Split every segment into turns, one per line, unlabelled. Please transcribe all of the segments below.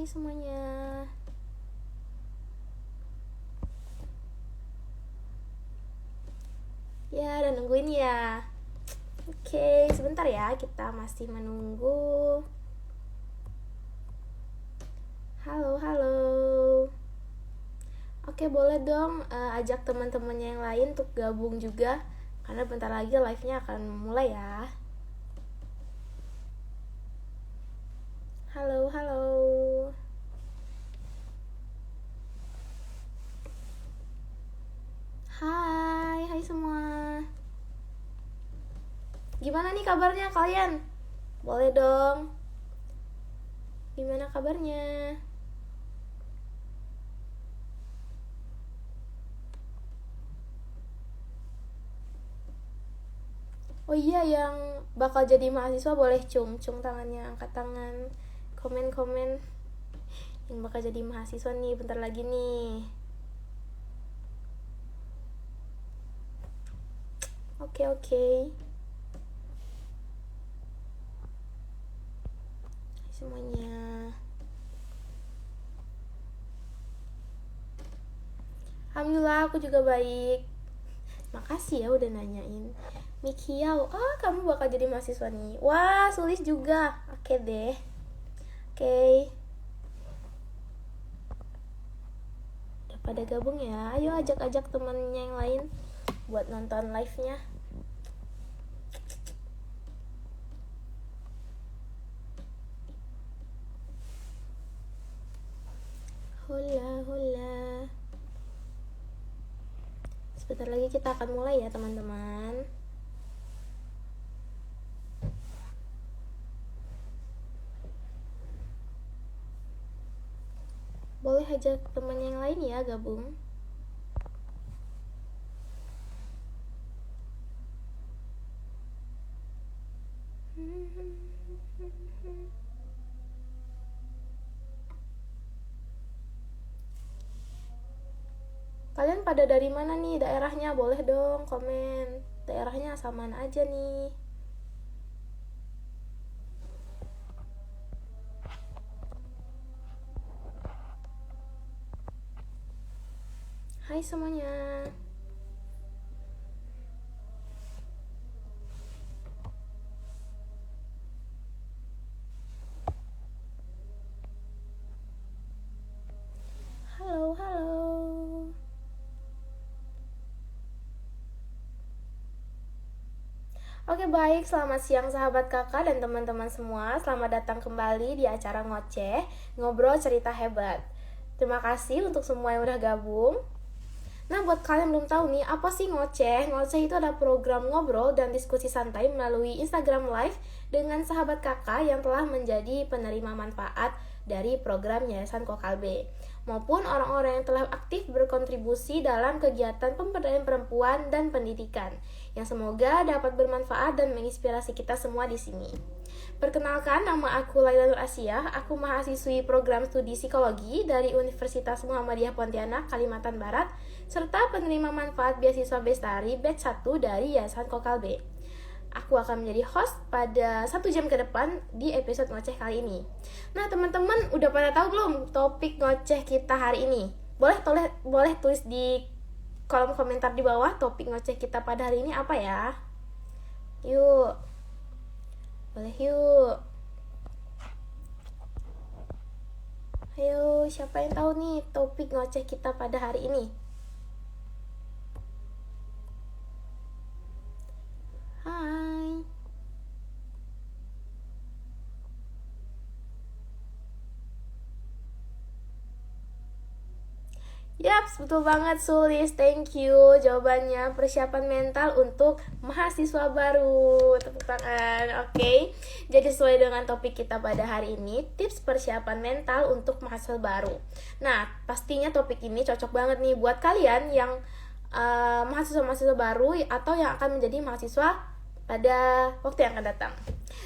semuanya. Ya, udah nungguin ya. Oke, sebentar ya, kita masih menunggu. Halo. Oke, boleh dong ajak teman-temannya yang lain untuk gabung juga, karena bentar lagi live-nya akan mulai ya. Halo. Hai semua. Gimana nih kabarnya kalian? Boleh dong. Gimana kabarnya? Oh iya, yang bakal jadi mahasiswa boleh cung tangannya, angkat tangan, komen yang bakal jadi mahasiswa nih bentar lagi nih. Oke. Semuanya. Alhamdulillah aku juga baik. Makasih ya udah nanyain. Mikiau, kamu bakal jadi mahasiswa nih. Wah, Sulis juga. Oke deh. Oke. Udah pada gabung ya. Ayo ajak temennya yang lain buat nonton live-nya. Hola. Sebentar lagi kita akan mulai ya teman-teman. Boleh ajak teman yang lain ya gabung. Kalian pada dari mana nih daerahnya? Boleh dong komen. Daerahnya asal mana aja nih? Hai semuanya. Halo. Oke baik, selamat siang sahabat kakak dan teman-teman semua. Selamat datang kembali di acara Ngoceh, Ngobrol Cerita Hebat. Terima kasih untuk semua yang udah gabung. Nah, buat kalian yang belum tahu nih, apa sih Ngoceh? Ngoceh itu adalah program ngobrol dan diskusi santai melalui Instagram Live dengan sahabat kakak yang telah menjadi penerima manfaat dari program Yayasan Kokalbe, maupun orang-orang yang telah aktif berkontribusi dalam kegiatan pemberdayaan perempuan dan pendidikan, yang semoga dapat bermanfaat dan menginspirasi kita semua di sini. Perkenalkan, nama aku Laila Nur Asia. Aku mahasiswi program studi psikologi dari Universitas Muhammadiyah Pontianak, Kalimantan Barat, serta penerima manfaat beasiswa Bestari batch 1 dari Yayasan Kokalbe. Aku akan menjadi host pada 1 jam ke depan di episode ngoceh kali ini. Nah, teman-teman udah pada tahu belum topik ngoceh kita hari ini? Boleh tulis di kolom komentar di bawah topik ngoceh kita pada hari ini apa ya? Yuk. Boleh yuk. Ayo, siapa yang tahu nih topik ngoceh kita pada hari ini? Hai. Yaps, betul banget Sulis, thank you. Jawabannya persiapan mental untuk mahasiswa baru. Tepuk tangan, oke. Jadi sesuai dengan topik kita pada hari ini, tips persiapan mental untuk mahasiswa baru. Nah, pastinya topik ini cocok banget nih buat kalian yang mahasiswa-mahasiswa baru atau yang akan menjadi mahasiswa pada waktu yang akan datang.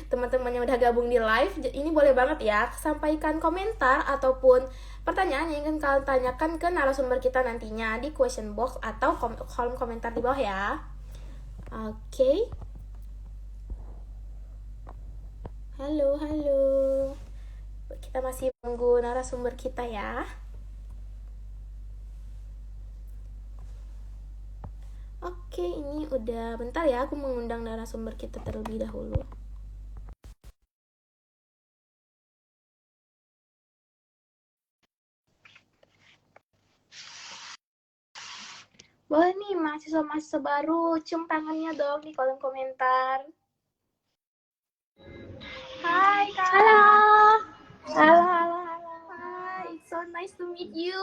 Teman-teman yang udah gabung di live, ini boleh banget ya sampaikan komentar ataupun pertanyaan yang ingin kalian tanyakan ke narasumber kita nantinya di question box atau kolom komentar di bawah ya. Oke. Halo. kita masih menunggu narasumber kita ya. Oke, ini udah bentar ya, aku mengundang narasumber kita terlebih dahulu. Boleh nih mahasiswa-mahasiswa baru, cium tangannya dong di kolom komentar. Hai Kak.
Halo.
Hai, it's so nice to meet you.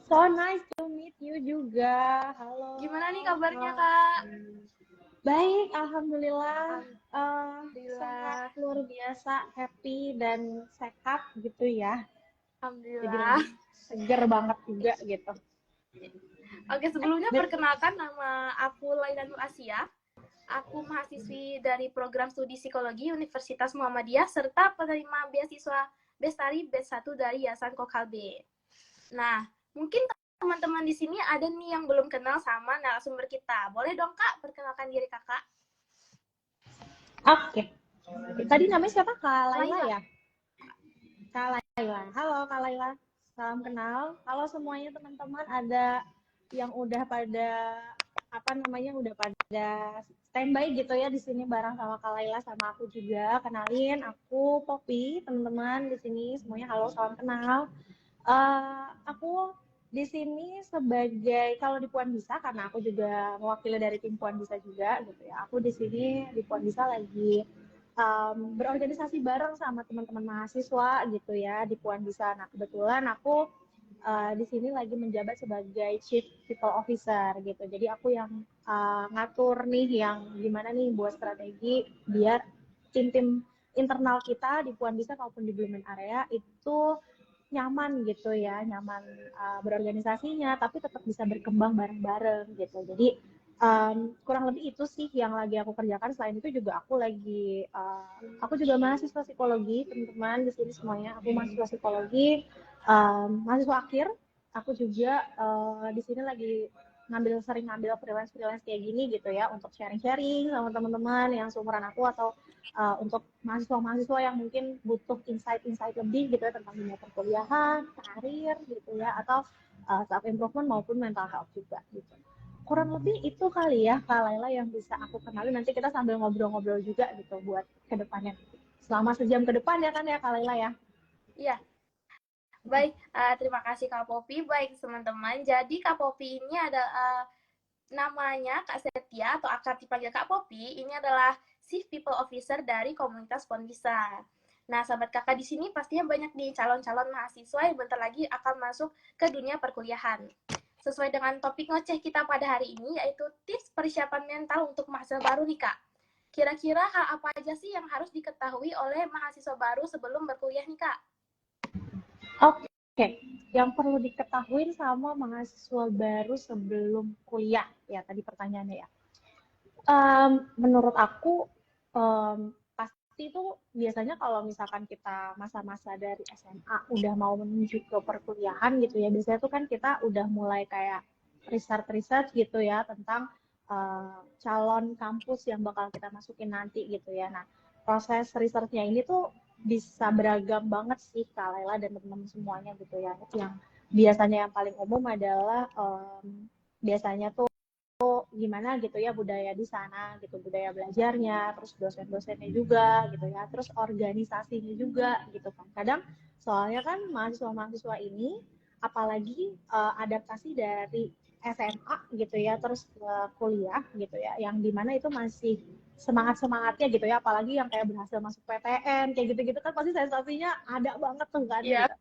So nice to meet you juga. Halo.
Gimana nih kabarnya Kak?
Baik, alhamdulillah.
Alhamdulillah.
Sehat, luar biasa, happy dan sehat gitu ya.
Alhamdulillah.
Jadi seger banget juga gitu.
Oke, sebelumnya perkenalkan, nama aku Laila Nur Asia. Aku mahasiswi dari program studi psikologi Universitas Muhammadiyah serta penerima beasiswa Bestari Batch 1 dari Yayasan Kokalbe. Nah, mungkin teman-teman di sini ada nih yang belum kenal sama narasumber kita. Boleh dong Kak, perkenalkan diri Kakak.
Oke. Tadi namanya siapa? Kak Laila ya? Kak Laila. Halo Kak Laila. Salam kenal. Halo semuanya teman-teman, ada yang udah pada udah pada standby gitu ya di sini bareng sama Kak Laila sama aku juga. Kenalin, aku Poppy, teman-teman di sini semuanya halo, salam kenal. Aku di sini sebagai, kalau di Puan Bisa, karena aku juga mewakili dari tim Puan Bisa juga gitu ya. Aku di sini di Puan Bisa lagi berorganisasi bareng sama teman-teman mahasiswa gitu ya di Puan Bisa. Nah kebetulan aku di sini lagi menjabat sebagai Chief People Officer gitu. Jadi aku yang ngatur nih yang gimana nih buat strategi biar tim-tim internal kita di Puan Bisa maupun di Blooming Area itu nyaman gitu ya, nyaman berorganisasinya, tapi tetap bisa berkembang bareng-bareng gitu. Jadi kurang lebih itu sih yang lagi aku kerjakan. Selain itu juga aku juga mahasiswa psikologi, teman-teman di sini semuanya. Aku mahasiswa psikologi, mahasiswa akhir. Aku juga di sini lagi sering ngambil freelance kayak gini gitu ya, untuk sharing-sharing sama teman-teman yang seumuran aku, atau untuk mahasiswa-mahasiswa yang mungkin butuh insight lebih gitu ya tentang dunia perkuliahan, karir gitu ya, atau self improvement maupun mental health juga gitu. Kurang lebih itu kali ya Kak Laila yang bisa aku kenali. Nanti kita sambil ngobrol-ngobrol juga gitu buat kedepannya. Selama sejam ke depan ya kan ya Kak Laila ya?
Iya. Baik, terima kasih Kak Poppy. Baik teman-teman, jadi Kak Poppy ini ada namanya Kak Setia atau akrab dipanggil Kak Poppy. Ini adalah Chief People Officer dari komunitas Pondisa. Nah, sahabat kakak di sini pastinya banyak nih calon-calon mahasiswa yang bentar lagi akan masuk ke dunia perkuliahan. Sesuai dengan topik ngoceh kita pada hari ini, yaitu tips persiapan mental untuk mahasiswa baru nih Kak. Kira-kira hal apa aja sih yang harus diketahui oleh mahasiswa baru sebelum berkuliah nih Kak?
Oke, yang perlu diketahui sama mahasiswa baru sebelum kuliah ya tadi pertanyaannya ya. Menurut aku pasti itu biasanya kalau misalkan kita masa-masa dari SMA udah mau menuju ke perkuliahan gitu ya, biasanya tuh kan kita udah mulai kayak riset gitu ya tentang calon kampus yang bakal kita masukin nanti gitu ya. Nah, proses risetnya ini tuh bisa beragam banget sih Kak Lela dan teman-teman semuanya gitu ya. Yang biasanya yang paling umum adalah biasanya tuh gimana gitu ya budaya di sana gitu, budaya belajarnya, terus dosen-dosennya juga gitu ya, terus organisasinya juga gitu kan. Kadang soalnya kan mahasiswa-mahasiswa ini apalagi adaptasi dari SMA gitu ya terus ke kuliah gitu ya, yang dimana itu masih semangat-semangatnya gitu ya, apalagi yang kayak berhasil masuk PTN kayak gitu-gitu kan pasti sensasinya ada banget tuh kan gitu.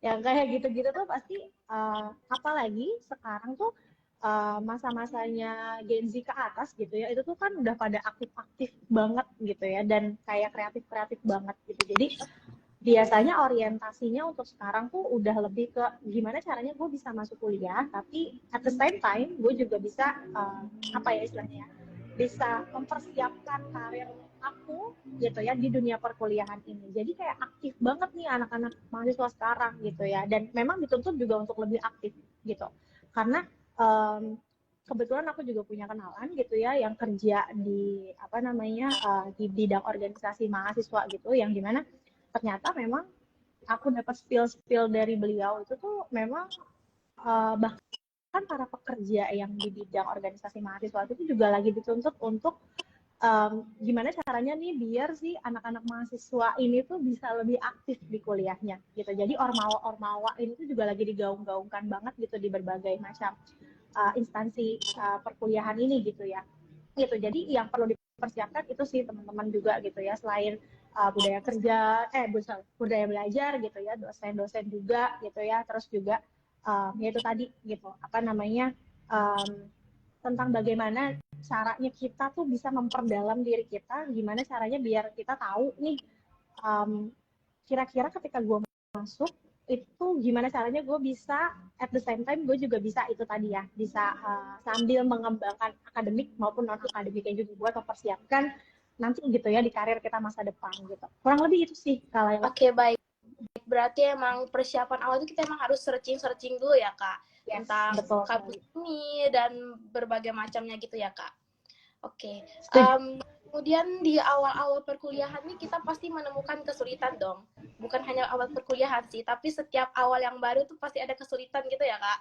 Yang kayak gitu-gitu tuh pasti apalagi sekarang tuh masa-masanya Gen Z ke atas gitu ya, itu tuh kan udah pada aktif-aktif banget gitu ya, dan kayak kreatif-kreatif banget gitu. Jadi biasanya orientasinya untuk sekarang tuh udah lebih ke gimana caranya gue bisa masuk kuliah, tapi at the same time gue juga bisa apa ya istilahnya, bisa mempersiapkan karir aku gitu ya di dunia perkuliahan ini. Jadi kayak aktif banget nih anak-anak mahasiswa sekarang gitu ya, dan memang dituntut juga untuk lebih aktif gitu, karena kebetulan aku juga punya kenalan gitu ya yang kerja di di bidang organisasi mahasiswa gitu, yang dimana ternyata memang aku dapat spill dari beliau itu tuh memang bahkan para pekerja yang di bidang organisasi mahasiswa itu juga lagi dituntut untuk gimana caranya nih biar si anak-anak mahasiswa ini tuh bisa lebih aktif di kuliahnya gitu. Jadi ormawa-ormawa ini tuh juga lagi digaung-gaungkan banget gitu di berbagai macam instansi perkuliahan ini gitu ya. Gitu. Jadi yang perlu dipersiapkan itu sih teman-teman juga gitu ya, selain budaya kerja, budaya belajar gitu ya, dosen-dosen juga gitu ya, terus juga ya itu tadi gitu, apa namanya, um, tentang bagaimana caranya kita tuh bisa memperdalam diri kita, gimana caranya biar kita tahu nih um, kira-kira ketika gue masuk itu gimana caranya gue bisa at the same time gue juga bisa itu tadi ya bisa sambil mengembangkan akademik maupun non akademiknya juga gue mempersiapkan nanti gitu ya di karir kita masa depan gitu, kurang lebih itu sih kalau.
Oke, baik. Berarti emang persiapan awal itu kita emang harus searching dulu ya Kak,
Yes,
tentang
betul
kampus
sekali.
ini dan berbagai macamnya gitu ya Kak. Oke,
Setuju.
kemudian di awal-awal perkuliahan nih kita pasti menemukan kesulitan dong. Bukan hanya awal perkuliahan sih, tapi setiap awal yang baru tuh pasti ada kesulitan gitu ya Kak.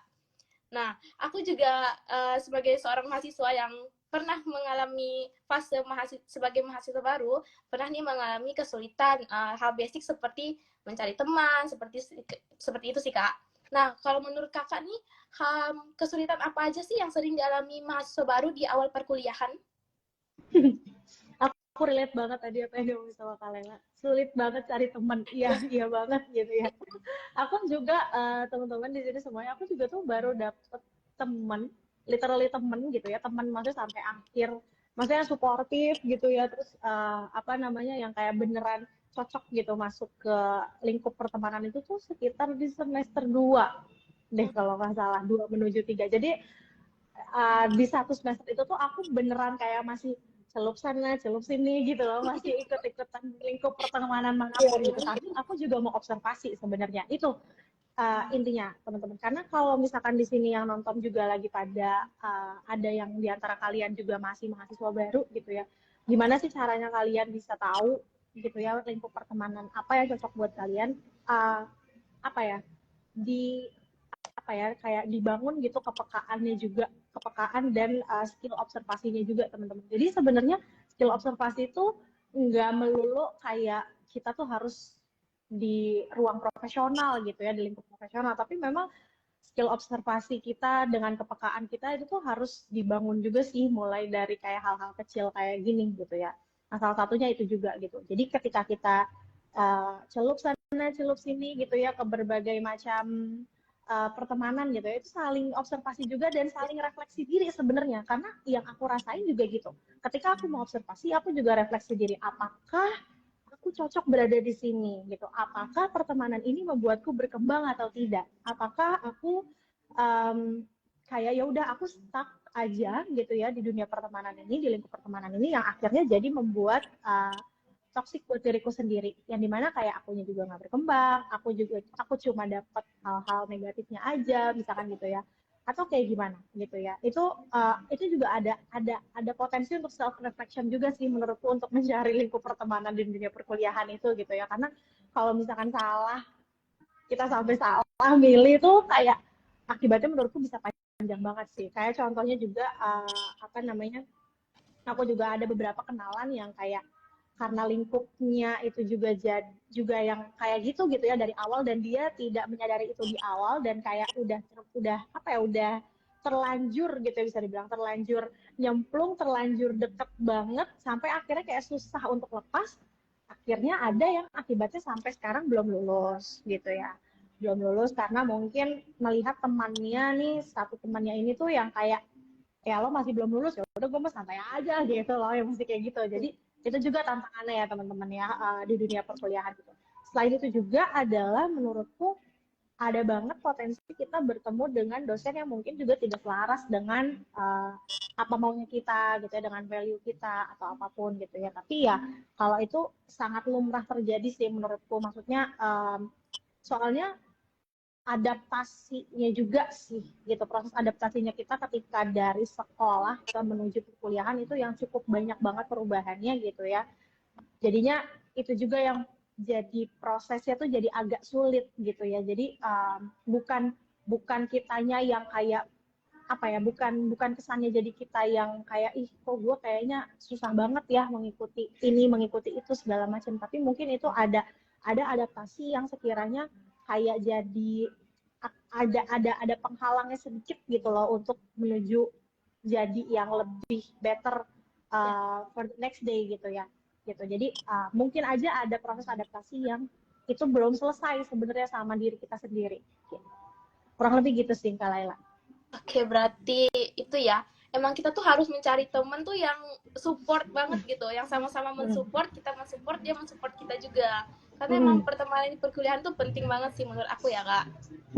Nah, aku juga sebagai seorang mahasiswa yang pernah mengalami fase sebagai mahasiswa baru, pernah nih mengalami kesulitan hal basic seperti mencari teman, seperti itu sih Kak. Nah, kalau menurut Kakak nih, kesulitan apa aja sih yang sering dialami mahasiswa baru di awal perkuliahan?
Aku relate banget tadi apa yang diomongin sama Kalela, sulit banget cari teman, iya iya banget gitu ya. Aku juga teman-teman di sini semuanya aku juga tuh baru dapet temen, literally temen gitu ya, teman maksudnya sampai akhir, maksudnya suportif gitu ya, terus apa namanya yang kayak beneran cocok gitu masuk ke lingkup pertemanan itu tuh sekitar di semester 2 deh kalau nggak salah, 2 menuju 3. Jadi di satu semester itu tuh aku beneran kayak masih celup sana, celup sini gitu loh, masih ikut-ikutan lingkup pertemanan manapun gitu. Sambil aku juga mau observasi sebenarnya. Itu intinya teman-teman. Karena kalau misalkan di sini yang nonton juga lagi pada ada yang di antara kalian juga masih mahasiswa baru gitu ya. Gimana sih caranya kalian bisa tahu gitu ya lingkup pertemanan apa yang cocok buat kalian? Uh, apa ya? Di apa ya kayak dibangun gitu kepekaannya juga, kepekaan dan skill observasinya juga teman-teman. Jadi sebenarnya skill observasi itu nggak melulu kayak kita tuh harus di ruang profesional gitu ya, di lingkup profesional, tapi memang skill observasi kita dengan kepekaan kita itu tuh harus dibangun juga sih, mulai dari kayak hal-hal kecil kayak gini gitu ya. Nah, salah satunya itu juga gitu. Jadi ketika kita celup sana celup sini gitu ya ke berbagai macam pertemanan gitu ya, itu saling observasi juga dan saling refleksi diri sebenarnya, karena yang aku rasain juga gitu, ketika aku mau observasi aku juga refleksi diri, apakah aku cocok berada di sini gitu, apakah pertemanan ini membuatku berkembang atau tidak, apakah aku um, kayak ya udah aku stuck aja gitu ya di dunia pertemanan ini, di lingkup pertemanan ini yang akhirnya jadi membuat toxic buat diriku sendiri, yang dimana kayak akunya juga nggak berkembang, aku cuma dapat hal-hal negatifnya aja misalkan gitu ya, atau kayak gimana gitu ya. Itu juga ada potensi untuk self reflection juga sih menurutku, untuk mencari lingkup pertemanan di dunia perkuliahan itu gitu ya, karena kalau misalkan salah, kita sampai salah milih tuh kayak akibatnya menurutku bisa panjang banget sih. Kayak contohnya juga apa namanya, aku juga ada beberapa kenalan yang kayak karena lingkupnya itu juga yang kayak gitu ya dari awal, dan dia tidak menyadari itu di awal, dan kayak udah apa ya, udah terlanjur gitu ya, bisa dibilang terlanjur nyemplung, terlanjur deket banget sampai akhirnya kayak susah untuk lepas. Akhirnya ada yang akibatnya sampai sekarang belum lulus gitu ya, belum lulus karena mungkin melihat temannya nih, satu temannya ini tuh yang kayak ya lo masih belum lulus, ya udah gue mau santai aja gitu loh, yang mesti kayak gitu. Jadi itu juga tantangannya ya teman-teman ya, di dunia perkuliahan gitu. Selain itu juga adalah menurutku ada banget potensi kita bertemu dengan dosen yang mungkin juga tidak selaras dengan apa maunya kita gitu ya, dengan value kita atau apapun gitu ya. Tapi ya kalau itu sangat lumrah terjadi sih menurutku, maksudnya soalnya adaptasinya juga sih gitu, proses adaptasinya kita ketika dari sekolah ke menuju perkuliahan itu yang cukup banyak banget perubahannya gitu ya. Jadinya itu juga yang jadi prosesnya tuh jadi agak sulit gitu ya. Jadi bukan bukan kitanya yang kayak apa ya, bukan bukan kesannya jadi kita yang kayak ih kok gue kayaknya susah banget ya mengikuti ini mengikuti itu segala macam, tapi mungkin itu ada adaptasi yang sekiranya kayak jadi ada penghalangnya sedikit gitu loh untuk menuju jadi yang lebih better
Ya.
for the next day gitu ya gitu. Jadi mungkin aja ada proses adaptasi yang itu belum selesai sebenarnya sama diri kita sendiri gitu. Kurang lebih gitu sih Kak Laila.
Oke, berarti itu ya. Emang kita tuh harus mencari temen tuh yang support banget gitu, yang sama-sama mensupport, kita mensupport, dia mensupport kita juga. Karena emang
Mm-mm.
pertemanan di perkuliahan tuh penting banget sih menurut aku ya, Kak.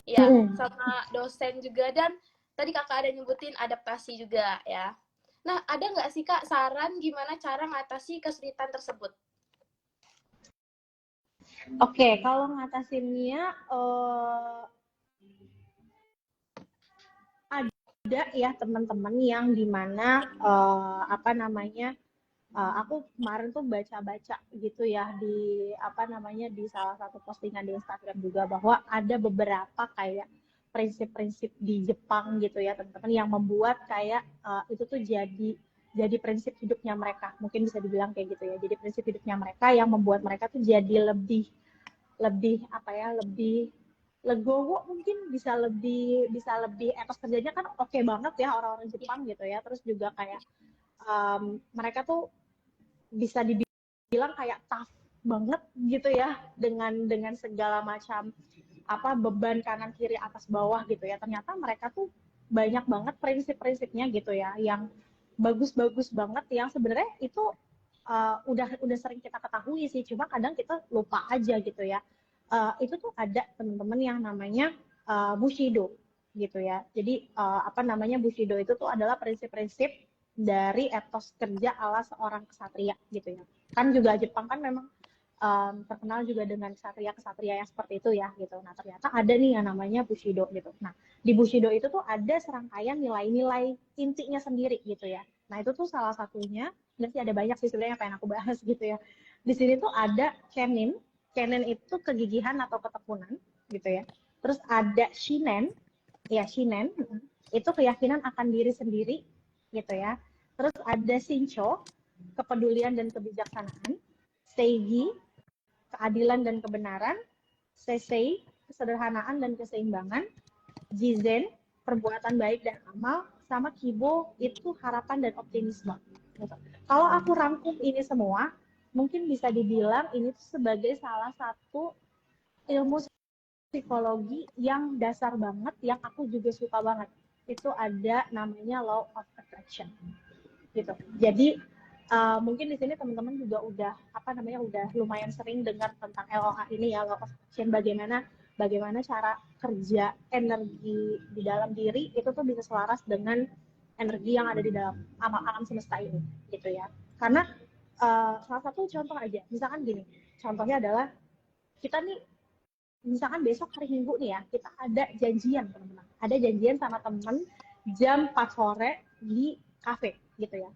Ya,
Mm-mm.
sama dosen juga, dan tadi Kakak ada nyebutin adaptasi juga ya. Nah, ada nggak sih Kak saran gimana cara mengatasi kesulitan tersebut?
Oke, kalau ngatasinnya ada ya teman-teman yang dimana apa namanya aku kemarin tuh baca-baca gitu ya di apa namanya di salah satu postingan di Instagram juga bahwa ada beberapa kayak prinsip-prinsip di Jepang gitu ya teman-teman yang membuat kayak itu tuh jadi prinsip hidupnya mereka, mungkin bisa dibilang kayak gitu ya, jadi prinsip hidupnya mereka yang membuat mereka tuh jadi lebih lebih apa ya lebih legowo, mungkin bisa lebih etos kerjanya kan oke banget ya orang-orang
Ya,
Jepang gitu ya, terus juga kayak mereka tuh bisa dibilang kayak tough banget gitu ya dengan segala macam apa beban kanan kiri atas bawah gitu ya, ternyata mereka tuh banyak banget prinsip-prinsipnya gitu ya yang bagus-bagus banget yang sebenarnya itu udah sering kita ketahui sih, cuma kadang kita lupa aja gitu ya. Itu tuh ada teman-teman yang namanya Bushido gitu ya. Jadi apa namanya Bushido itu tuh adalah prinsip-prinsip dari etos kerja ala seorang kesatria gitu ya. Kan juga Jepang kan memang terkenal juga dengan kesatria-kesatria yang seperti itu ya gitu. Nah ternyata ada nih yang namanya Bushido gitu. Nah di Bushido itu tuh ada serangkaian nilai-nilai intinya sendiri gitu ya. Nah itu tuh salah satunya, dan sih ada banyak sih sebenarnya yang pengen aku bahas gitu ya. Di sini tuh ada Kenin. Kenin itu kegigihan atau ketekunan gitu ya. Terus ada Shinen, ya Shinen itu keyakinan akan diri sendiri gitu ya. Terus ada Shincho, kepedulian dan kebijaksanaan. Seigi, keadilan dan kebenaran. Sesei, kesederhanaan dan keseimbangan. Jizen, perbuatan baik dan amal. Sama Kibo, itu harapan dan optimisme. Gitu. Kalau aku rangkum ini semua, mungkin bisa dibilang ini sebagai salah satu ilmu psikologi yang dasar banget, yang aku juga suka banget. Itu ada namanya law of attraction gitu. Jadi mungkin di sini teman-teman juga udah apa namanya udah lumayan sering dengar tentang LOA ini ya, law of attraction, bagaimana cara kerja energi di dalam diri itu tuh bisa selaras dengan energi yang ada di dalam alam semesta ini gitu ya. Karena salah satu contoh aja, misalkan gini, contohnya adalah kita nih misalkan besok hari Minggu nih ya, kita ada janjian teman-teman, ada janjian sama temen jam 4 sore di kafe gitu ya.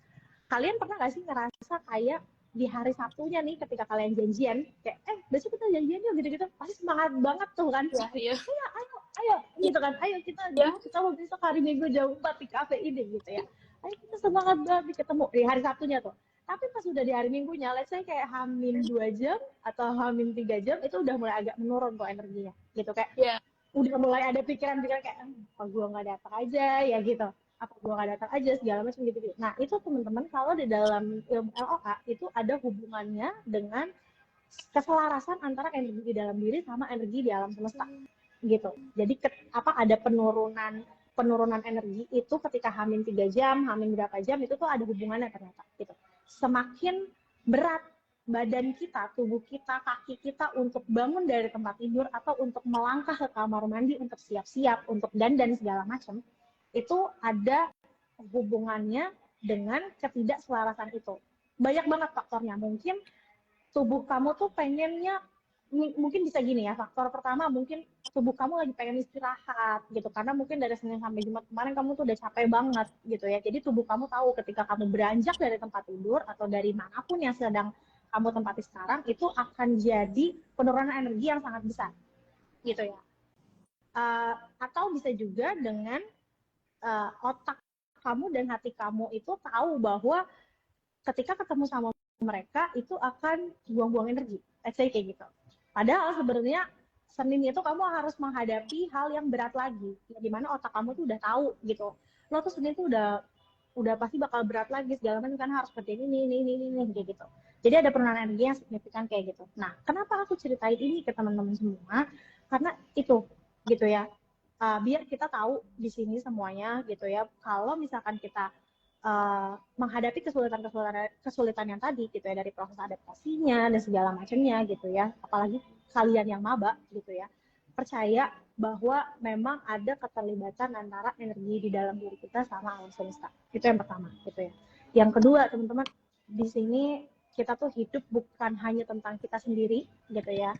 Kalian pernah gak sih ngerasa kayak di hari Sabtunya nih ketika kalian janjian kayak besok kita janjian yuk gitu-gitu, pasti semangat banget tuh kan,
ya, ya.
ayo ayo ayo gitu kan, ayo
Ya.
kita mau besok hari Minggu jam 4 di kafe ini gitu ya, ayo kita semangat banget ketemu di hari Sabtunya tuh. Tapi pas udah di hari Minggunya, let's say kayak hamin 2 jam atau hamin 3 jam, itu udah mulai agak menurun tuh energinya gitu, kayak
Ya.
udah mulai ada pikiran-pikiran kayak apa gue nggak datang aja ya gitu, apa gue nggak datang aja segala macam gitu gitu. Nah itu teman-teman kalau di dalam ilmu LOA itu ada hubungannya dengan keselarasan antara energi di dalam diri sama energi di alam semesta gitu. Jadi apa ada penurunan penurunan energi itu ketika hamin 3 jam, hamin berapa jam, itu tuh ada hubungannya ternyata gitu. Semakin berat badan kita, tubuh kita, kaki kita untuk bangun dari tempat tidur atau untuk melangkah ke kamar mandi untuk siap-siap, untuk dandan segala macam, itu ada hubungannya dengan ketidakselarasan itu. Banyak banget faktornya. Mungkin tubuh kamu tuh pengennya, mungkin bisa gini ya, faktor pertama mungkin tubuh kamu lagi pengen istirahat gitu, karena mungkin dari Senin sampai Jumat kemarin kamu tuh udah capek banget gitu ya, jadi tubuh kamu tahu ketika kamu beranjak dari tempat tidur atau dari manapun yang sedang kamu tempati sekarang itu akan jadi penurunan energi yang sangat besar gitu ya. Atau bisa juga dengan otak kamu dan hati kamu itu tahu bahwa ketika ketemu sama mereka itu akan buang-buang energi, let's say kayak gitu. Padahal sebenarnya Senin itu kamu harus menghadapi hal yang berat lagi, ya, dimana otak kamu tuh udah tahu gitu, lo tuh Senin tuh udah pasti bakal berat lagi segala macam kan harus seperti ini kayak gitu. Jadi ada penurunan energi yang signifikan kayak gitu. Nah, kenapa aku ceritain ini ke teman-teman semua? Karena itu gitu ya. Biar kita tahu di sini semuanya gitu ya. Kalau misalkan kita menghadapi kesulitan yang tadi gitu ya, dari proses adaptasinya dan segala macamnya gitu ya, apalagi kalian yang maba gitu ya, percaya bahwa memang ada keterlibatan antara energi di dalam diri kita sama alam semesta. Itu yang pertama gitu ya. Yang kedua teman-teman, di sini kita tuh hidup bukan hanya tentang kita sendiri gitu ya,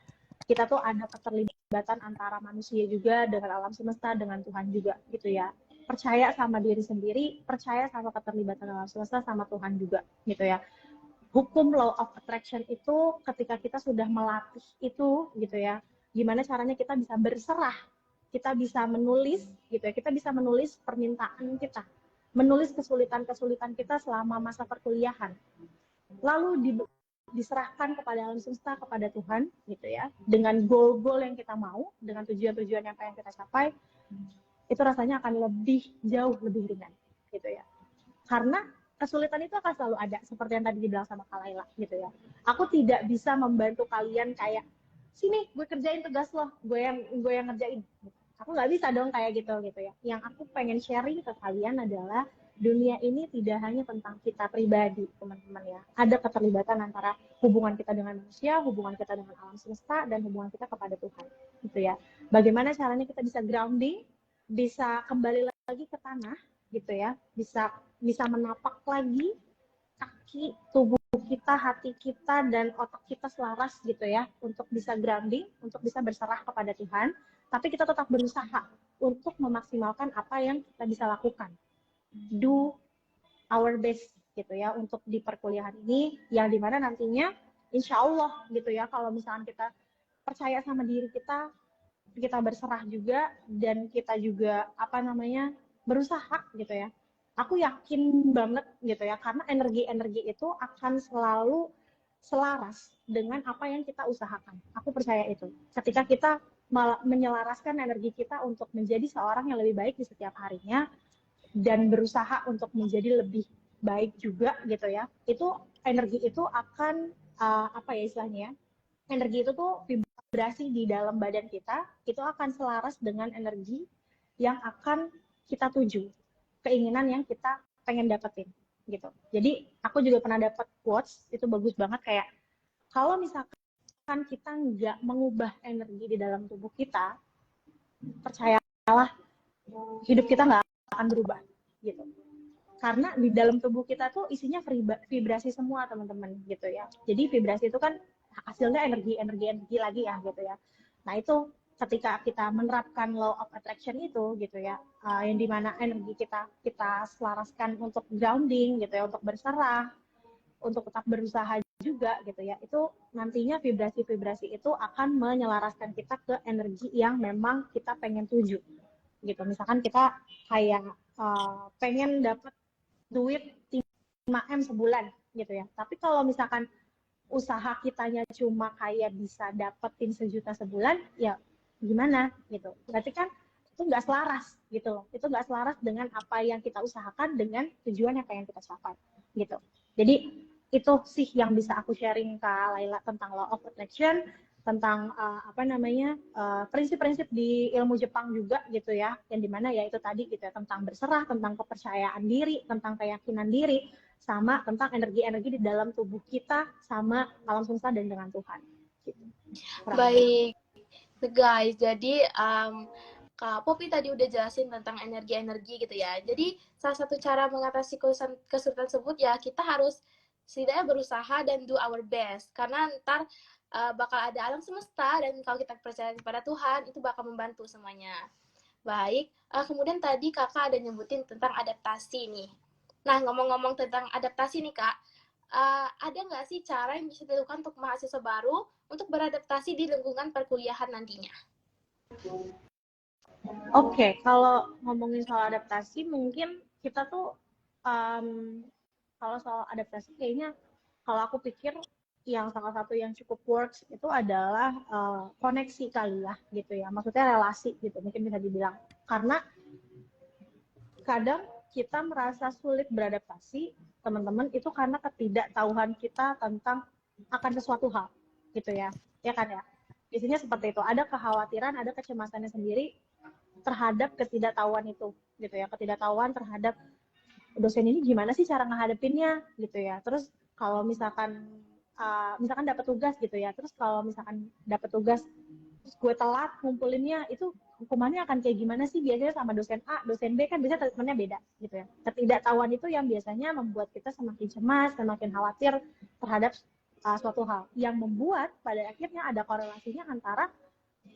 kita tuh ada keterlibatan antara manusia juga dengan alam semesta, dengan Tuhan juga gitu ya. Percaya sama diri sendiri, percaya sama keterlibatan alam semesta sama Tuhan juga gitu ya. Hukum law of attraction itu ketika kita sudah melatih itu gitu ya, gimana caranya kita bisa berserah, kita bisa menulis gitu ya, kita bisa menulis permintaan kita, menulis kesulitan-kesulitan kita selama masa perkuliahan, lalu diserahkan kepada alam semesta, kepada Tuhan gitu ya, dengan goal-goal yang kita mau, dengan tujuan-tujuan yang pengen kita capai, itu rasanya akan lebih jauh lebih ringan gitu ya. Karena kesulitan itu akan selalu ada, seperti yang tadi dibilang sama Kak Laila gitu ya. Aku tidak bisa membantu kalian kayak, sini gue kerjain tugas lo, gue yang ngerjain. Aku nggak bisa dong kayak gitu ya. Yang aku pengen sharing ke kalian adalah dunia ini tidak hanya tentang kita pribadi, teman-teman ya. Ada keterlibatan antara hubungan kita dengan manusia, hubungan kita dengan alam semesta, dan hubungan kita kepada Tuhan gitu ya. Bagaimana caranya kita bisa grounding, bisa kembali lagi ke tanah gitu ya, bisa menapak lagi kaki, tubuh kita, hati kita, dan otak kita selaras gitu ya, untuk bisa grounding, untuk bisa berserah kepada Tuhan, tapi kita tetap berusaha untuk memaksimalkan apa yang kita bisa lakukan. Do our best gitu ya, untuk di perkuliahan ini, yang dimana nantinya insya Allah gitu ya, kalau misalkan kita percaya sama diri kita berserah juga, dan kita juga berusaha gitu ya, aku yakin banget gitu ya, karena energi-energi itu akan selalu selaras dengan apa yang kita usahakan. Aku percaya itu. Ketika kita menyelaraskan energi kita untuk menjadi seorang yang lebih baik di setiap harinya, dan berusaha untuk menjadi lebih baik juga gitu ya, itu energi itu akan istilahnya, energi itu tuh vibrasi di dalam badan kita itu akan selaras dengan energi yang akan kita tuju, keinginan yang kita pengen dapetin gitu. Jadi aku juga pernah dapat quotes itu bagus banget, kayak kalau misalkan kita nggak mengubah energi di dalam tubuh kita, percayalah hidup kita nggak akan berubah gitu. Karena di dalam tubuh kita tuh isinya vibrasi semua teman-teman gitu ya. Jadi vibrasi itu kan hasilnya energi lagi ya gitu ya. Nah itu ketika kita menerapkan law of attraction itu gitu ya, yang dimana energi kita selaraskan untuk grounding gitu ya, untuk berserah, untuk tetap berusaha juga gitu ya, itu nantinya vibrasi-vibrasi itu akan menyelaraskan kita ke energi yang memang kita pengen tuju gitu. Misalkan kita kayak pengen dapat duit 5M sebulan gitu ya, tapi kalau misalkan usaha kitanya cuma kayak bisa dapetin 1 juta sebulan, ya gimana gitu, berarti kan itu nggak selaras gitu loh, itu nggak selaras dengan apa yang kita usahakan dengan tujuan yang pengen kita capai gitu. Jadi itu sih yang bisa aku sharing ke Laila tentang law of attraction, tentang prinsip-prinsip di ilmu Jepang juga gitu ya, yang dimana ya itu tadi gitu ya, tentang berserah, tentang kepercayaan diri, tentang keyakinan diri, sama tentang energi-energi di dalam tubuh kita sama alam semesta dan dengan Tuhan gitu.
Baik guys, jadi Kak Poppy tadi udah jelasin tentang energi-energi gitu ya. Jadi salah satu cara mengatasi kesulitan tersebut ya kita harus setidaknya berusaha dan do our best, karena ntar bakal ada alam semesta, dan kalau kita percaya kepada Tuhan itu bakal membantu semuanya. Baik, kemudian tadi kakak ada nyebutin tentang adaptasi nih. Nah, ngomong-ngomong tentang adaptasi nih kak, ada nggak sih cara yang bisa dilakukan untuk mahasiswa baru untuk beradaptasi di lingkungan perkuliahan nantinya?
Oke, kalau ngomongin soal adaptasi, mungkin kita tuh kalau soal adaptasi kayaknya kalau aku pikir yang salah satu yang cukup works itu adalah koneksi kali ya gitu ya. Maksudnya relasi gitu mungkin bisa dibilang. Karena kadang kita merasa sulit beradaptasi teman-teman itu karena ketidaktahuan kita tentang akan sesuatu hal gitu ya kan ya, biasanya seperti itu, ada kekhawatiran, ada kecemasannya sendiri terhadap ketidaktahuan itu gitu ya, ketidaktahuan terhadap dosen ini gimana sih cara ngehadapinnya gitu ya. Terus kalau misalkan dapat tugas gitu ya, terus kalau misalkan dapat tugas terus gue telat ngumpulinnya, itu hukumannya akan kayak gimana sih biasanya sama dosen A, dosen B kan biasanya treatmentnya beda gitu ya. Ketidaktahuan itu yang biasanya membuat kita semakin cemas, semakin khawatir terhadap suatu hal yang membuat pada akhirnya ada korelasinya antara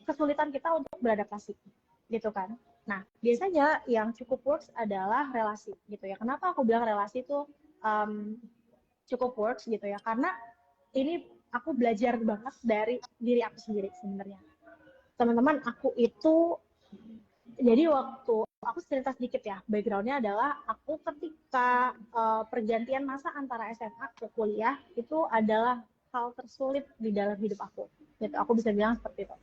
kesulitan kita untuk beradaptasi gitu kan. Nah, biasanya yang cukup works adalah relasi gitu ya. Kenapa aku bilang relasi itu cukup works gitu ya? Karena ini aku belajar banget dari diri aku sendiri sebenarnya. Teman-teman, aku itu jadi waktu aku cerita sedikit ya, backgroundnya adalah aku ketika pergantian masa antara SMA ke kuliah itu adalah hal tersulit di dalam hidup aku. Gitu, aku bisa bilang seperti itu.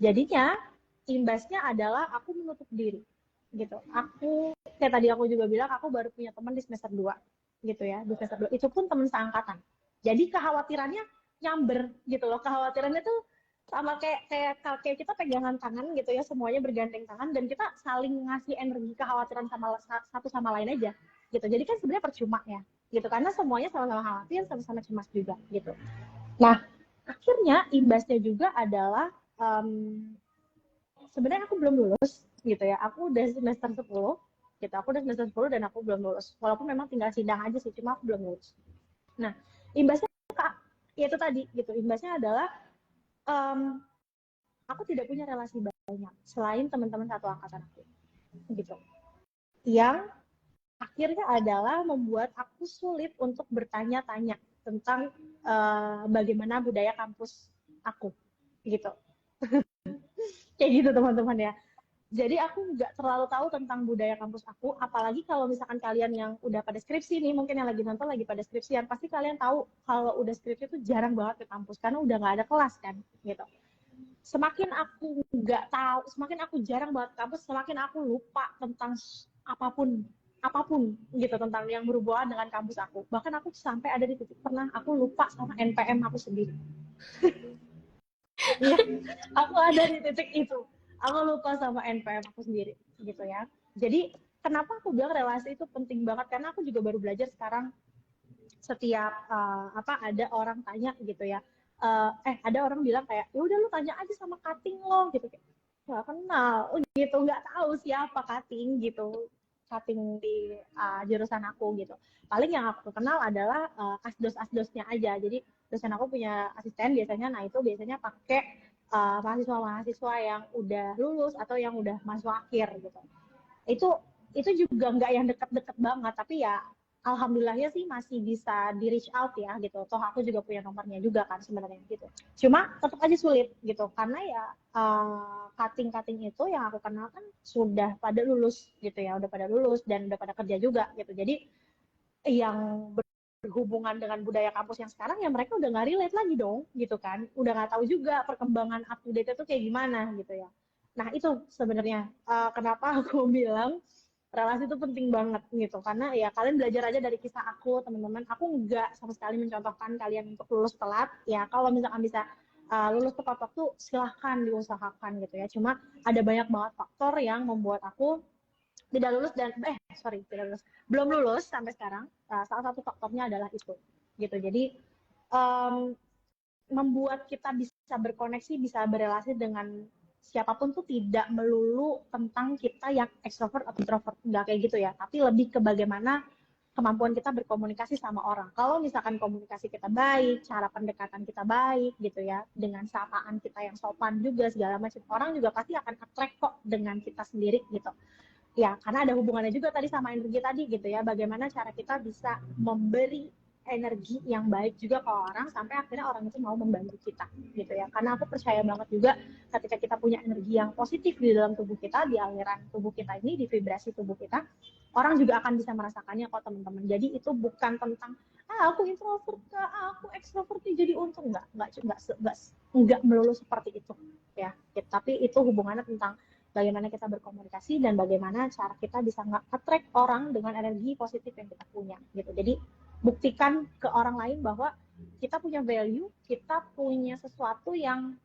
Jadinya imbasnya adalah aku menutup diri gitu. Aku kayak tadi aku juga bilang aku baru punya teman di semester 2 gitu ya, di semester 2 itu pun teman seangkatan. Jadi kekhawatirannya nyamber gitu loh. Kekhawatirannya tuh sama kayak kita pegangan tangan gitu ya, semuanya bergandeng tangan dan kita saling ngasih energi kekhawatiran sama satu sama lain aja gitu. Jadi kan sebenarnya percuma ya gitu, karena semuanya sama-sama khawatir, sama-sama cemas juga gitu. Nah, akhirnya imbasnya juga adalah sebenarnya aku belum lulus gitu ya. Aku udah semester 10 gitu. Aku udah semester 10 dan aku belum lulus. Walaupun memang tinggal sidang aja sih, cuma aku belum lulus. Nah, imbasnya ya itu tadi gitu. Imbasnya adalah um, aku tidak punya relasi banyak selain teman-teman satu angkatan aku gitu. Yang akhirnya adalah membuat aku sulit untuk bertanya-tanya tentang bagaimana budaya kampus aku gitu. Kayak gitu teman-teman ya. Jadi aku nggak terlalu tahu tentang budaya kampus aku, apalagi kalau misalkan kalian yang udah pada skripsi nih, mungkin yang lagi nonton lagi pada skripsian, pasti kalian tahu kalau udah skripsi itu jarang banget ke kampus, karena udah nggak ada kelas kan, gitu. Semakin aku nggak tahu, semakin aku jarang banget ke kampus, semakin aku lupa tentang apapun, apapun gitu, tentang yang berhubungan dengan kampus aku. Bahkan aku sampai ada di titik pernah aku lupa sama NPM aku sendiri. Iya, aku ada di titik itu. Aku lupa sama NPM aku sendiri, gitu ya. Jadi kenapa aku bilang relasi itu penting banget, karena aku juga baru belajar sekarang. Setiap ada orang tanya gitu ya, ada orang bilang kayak ya udah lu tanya aja sama cutting lo gitu, nggak kenal gitu, nggak tahu siapa cutting gitu, cutting di jurusan aku gitu. Paling yang aku kenal adalah asdos-asdosnya aja. Jadi dosen aku punya asisten biasanya, nah itu biasanya pakai mahasiswa-mahasiswa yang udah lulus atau yang udah masuk akhir gitu. Itu itu juga nggak yang deket-deket banget, tapi ya alhamdulillahnya sih masih bisa di reach out ya gitu. Toh aku juga punya nomornya juga kan sebenarnya gitu. Cuma tetap aja sulit gitu, karena ya cutting-cutting itu yang aku kenal kan sudah pada lulus gitu ya, udah pada lulus dan udah pada kerja juga gitu. Jadi yang berhubungan dengan budaya kampus yang sekarang ya mereka udah nggak relate lagi dong gitu kan, udah nggak tahu juga perkembangan up to date itu kayak gimana gitu ya. Nah itu sebenarnya kenapa aku bilang relasi itu penting banget gitu, karena ya kalian belajar aja dari kisah aku teman-teman. Aku nggak sama sekali mencontohkan kalian untuk lulus telat ya, kalau misalkan bisa lulus tepat waktu silahkan diusahakan gitu ya. Cuma ada banyak banget faktor yang membuat aku tidak lulus dan tidak lulus, belum lulus sampai sekarang. Salah satu faktornya adalah itu gitu. Jadi um, membuat kita bisa berkoneksi, bisa berrelasi dengan siapapun tuh tidak melulu tentang kita yang ekstrovert atau introvert, nggak kayak gitu ya, tapi lebih ke bagaimana kemampuan kita berkomunikasi sama orang. Kalau misalkan komunikasi kita baik, cara pendekatan kita baik gitu ya, dengan sapaan kita yang sopan juga segala macam, orang juga pasti akan attract kok dengan kita sendiri gitu ya, karena ada hubungannya juga tadi sama energi tadi gitu ya, bagaimana cara kita bisa memberi energi yang baik juga ke orang sampai akhirnya orang itu mau membantu kita gitu ya. Karena aku percaya banget juga ketika kita punya energi yang positif di dalam tubuh kita, di aliran tubuh kita ini, di vibrasi tubuh kita, orang juga akan bisa merasakannya kok teman-teman. Jadi itu bukan tentang aku introvert kah, aku ekstrovert jadi untung, enggak melulu seperti itu ya. Tapi itu hubungannya tentang bagaimana kita berkomunikasi dan bagaimana cara kita bisa nge-attract orang dengan energi positif yang kita punya gitu. Jadi buktikan ke orang lain bahwa kita punya value, kita punya sesuatu yang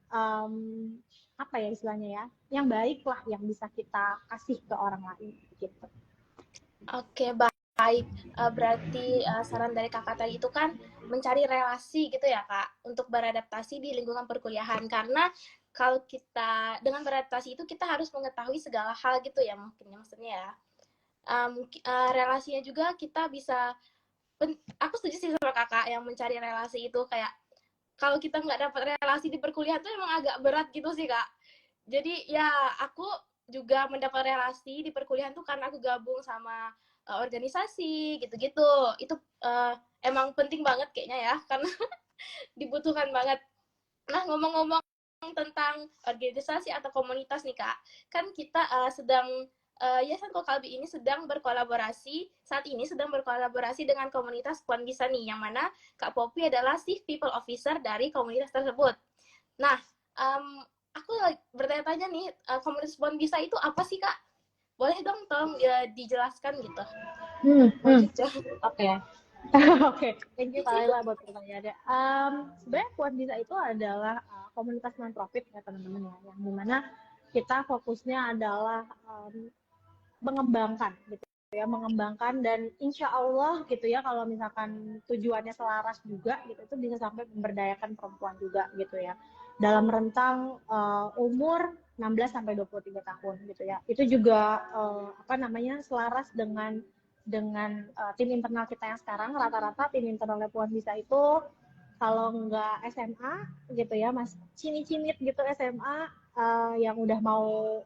apa ya istilahnya ya, yang baik lah yang bisa kita kasih ke orang lain gitu.
Oke, baik. Berarti saran dari kakak tadi itu kan mencari relasi gitu ya kak, untuk beradaptasi di lingkungan perkuliahan. Karena kalau kita dengan beradaptasi itu kita harus mengetahui segala hal gitu ya mungkin maksudnya ya. Relasinya juga kita bisa, aku setuju sih sama kakak yang mencari relasi itu, kayak kalau kita nggak dapat relasi di perkuliahan tuh emang agak berat gitu sih kak. Jadi ya aku juga mendapat relasi di perkuliahan tuh karena aku gabung sama organisasi gitu-gitu. Itu emang penting banget kayaknya ya, karena dibutuhkan banget. Nah, ngomong-ngomong tentang organisasi atau komunitas nih kak, kan kita Yayasan Kokalbi ini sedang berkolaborasi, saat ini sedang berkolaborasi dengan komunitas Puan Bisa nih, yang mana Kak Poppy adalah Chief People Officer dari komunitas tersebut. Nah, aku bertanya-tanya nih, komunitas Puan Bisa itu apa sih Kak? Boleh dong tolong dijelaskan gitu.
Oke. Oke, thank you Kak Laila buat pertanyaannya. Sebenarnya Puan Bisa itu adalah komunitas non-profit ya teman-teman ya, yang dimana kita fokusnya adalah mengembangkan gitu ya, mengembangkan dan insya Allah gitu ya, kalau misalkan tujuannya selaras juga gitu, itu bisa sampai memberdayakan perempuan juga gitu ya, dalam rentang umur 16 sampai 23 tahun gitu ya. Itu juga selaras dengan tim internal kita yang sekarang. Rata-rata tim internalnya Puan Bisa itu kalau nggak SMA gitu ya, mas cini-cinit gitu SMA, yang udah mau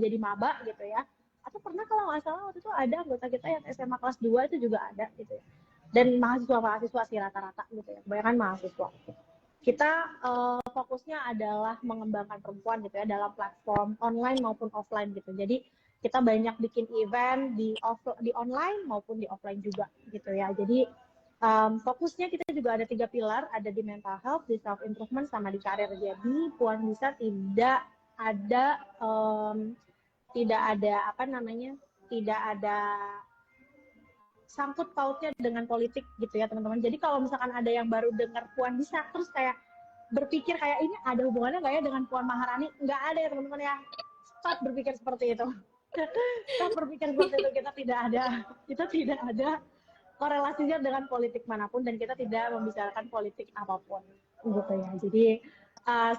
jadi maba gitu ya, atau pernah kalau nggak salah waktu itu ada anggota kita yang SMA kelas 2 itu juga ada gitu ya. Dan mahasiswa sih rata-rata gitu ya, kebanyakan mahasiswa. Kita fokusnya adalah mengembangkan perempuan gitu ya, dalam platform online maupun offline gitu. Jadi kita banyak bikin event di online maupun di offline juga gitu ya. Jadi fokusnya kita juga ada 3 pilar, ada di mental health, di self improvement, sama di karir. Jadi Puan Bisa tidak ada sangkut pautnya dengan politik gitu ya teman-teman. Jadi kalau misalkan ada yang baru dengar Puan Bisa terus kayak berpikir kayak ini ada hubungannya nggak ya dengan Puan Maharani, nggak ada ya teman-teman ya. Stop berpikir seperti itu. Stop berpikir seperti itu. Kita tidak ada korelasinya dengan politik manapun, dan kita tidak membicarakan politik apapun gitu ya. Jadi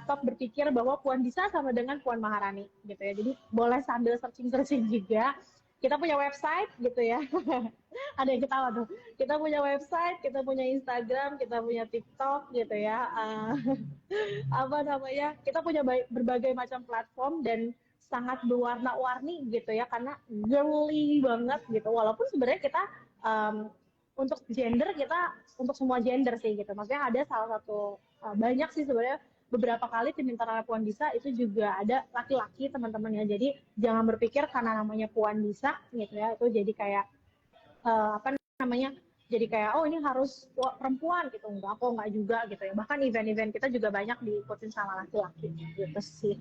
stop berpikir bahwa Puan Bisa sama dengan Puan Maharani gitu ya. Jadi boleh sambil searching juga. Kita punya website gitu ya. Ada yang ketawa tuh. Kita punya website, kita punya Instagram, kita punya TikTok gitu ya. Kita punya berbagai macam platform dan sangat berwarna-warni gitu ya, karena girly banget gitu. Walaupun sebenarnya kita untuk gender, kita untuk semua gender sih gitu. Maksudnya ada salah satu banyak sih sebenarnya, beberapa kali tim internal Puan Bisa itu juga ada laki-laki teman-teman ya. Jadi jangan berpikir karena namanya Puan Bisa gitu ya, itu jadi kayak jadi kayak oh ini harus perempuan gitu. Enggak juga gitu ya. Bahkan event-event kita juga banyak diikutin sama laki-laki gitu sih.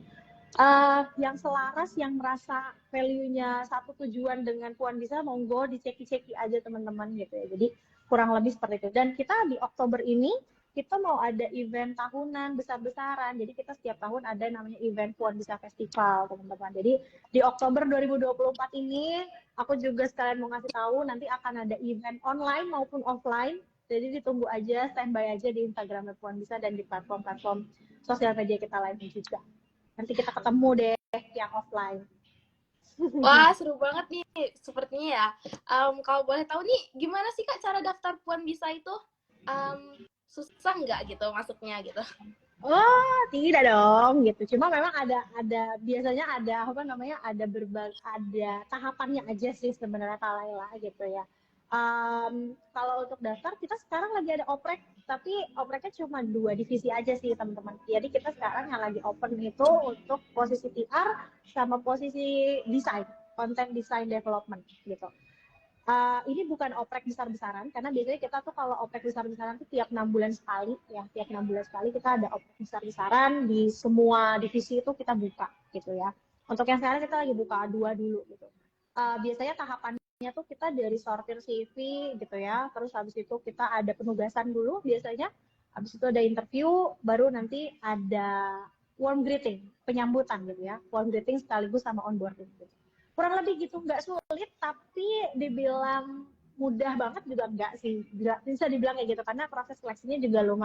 Yang selaras, yang merasa value-nya satu tujuan dengan Puan Bisa, monggo diceki-ceki aja teman-teman gitu ya. Jadi kurang lebih seperti itu. Dan kita di Oktober ini kita mau ada event tahunan besar-besaran. Jadi kita setiap tahun ada namanya event Puan Bisa Festival teman-teman. Jadi di Oktober 2024 ini aku juga sekalian mau ngasih tahu nanti akan ada event online maupun offline. Jadi ditunggu aja, standby aja di Instagram Puan Bisa dan di platform-platform sosial media kita lainnya juga. Nanti kita ketemu deh yang offline.
Wah, seru banget nih sepertinya ya. Kalau boleh tahu nih, gimana sih Kak cara daftar Puan Bisa itu? Susah nggak gitu masuknya gitu?
Oh, tidak dong gitu. Cuma memang biasanya ada ada tahapannya aja sih sebenarnya Kak Laila gitu ya. Kalau untuk daftar, kita sekarang lagi ada oprek, tapi opreknya cuma 2 divisi aja sih teman-teman. Jadi kita sekarang yang lagi open itu untuk posisi PR sama posisi desain, content design development gitu. Ini bukan oprek besar-besaran, karena biasanya kita tuh kalau oprek besar-besaran tuh tiap 6 bulan sekali ya, tiap 6 bulan sekali kita ada oprek besar-besaran di semua divisi itu kita buka gitu ya. Untuk yang sekarang kita lagi buka 2 dulu gitu. Biasanya tahapannya tuh kita dari sortir CV gitu ya, terus habis itu kita ada penugasan dulu biasanya, habis itu ada interview, baru nanti ada warm greeting, penyambutan gitu ya, warm greeting sekaligus sama onboarding gitu. Kurang lebih gitu, nggak sulit, tapi dibilang mudah banget juga enggak sih, nggak bisa dibilang kayak gitu, karena proses seleksinya juga uh,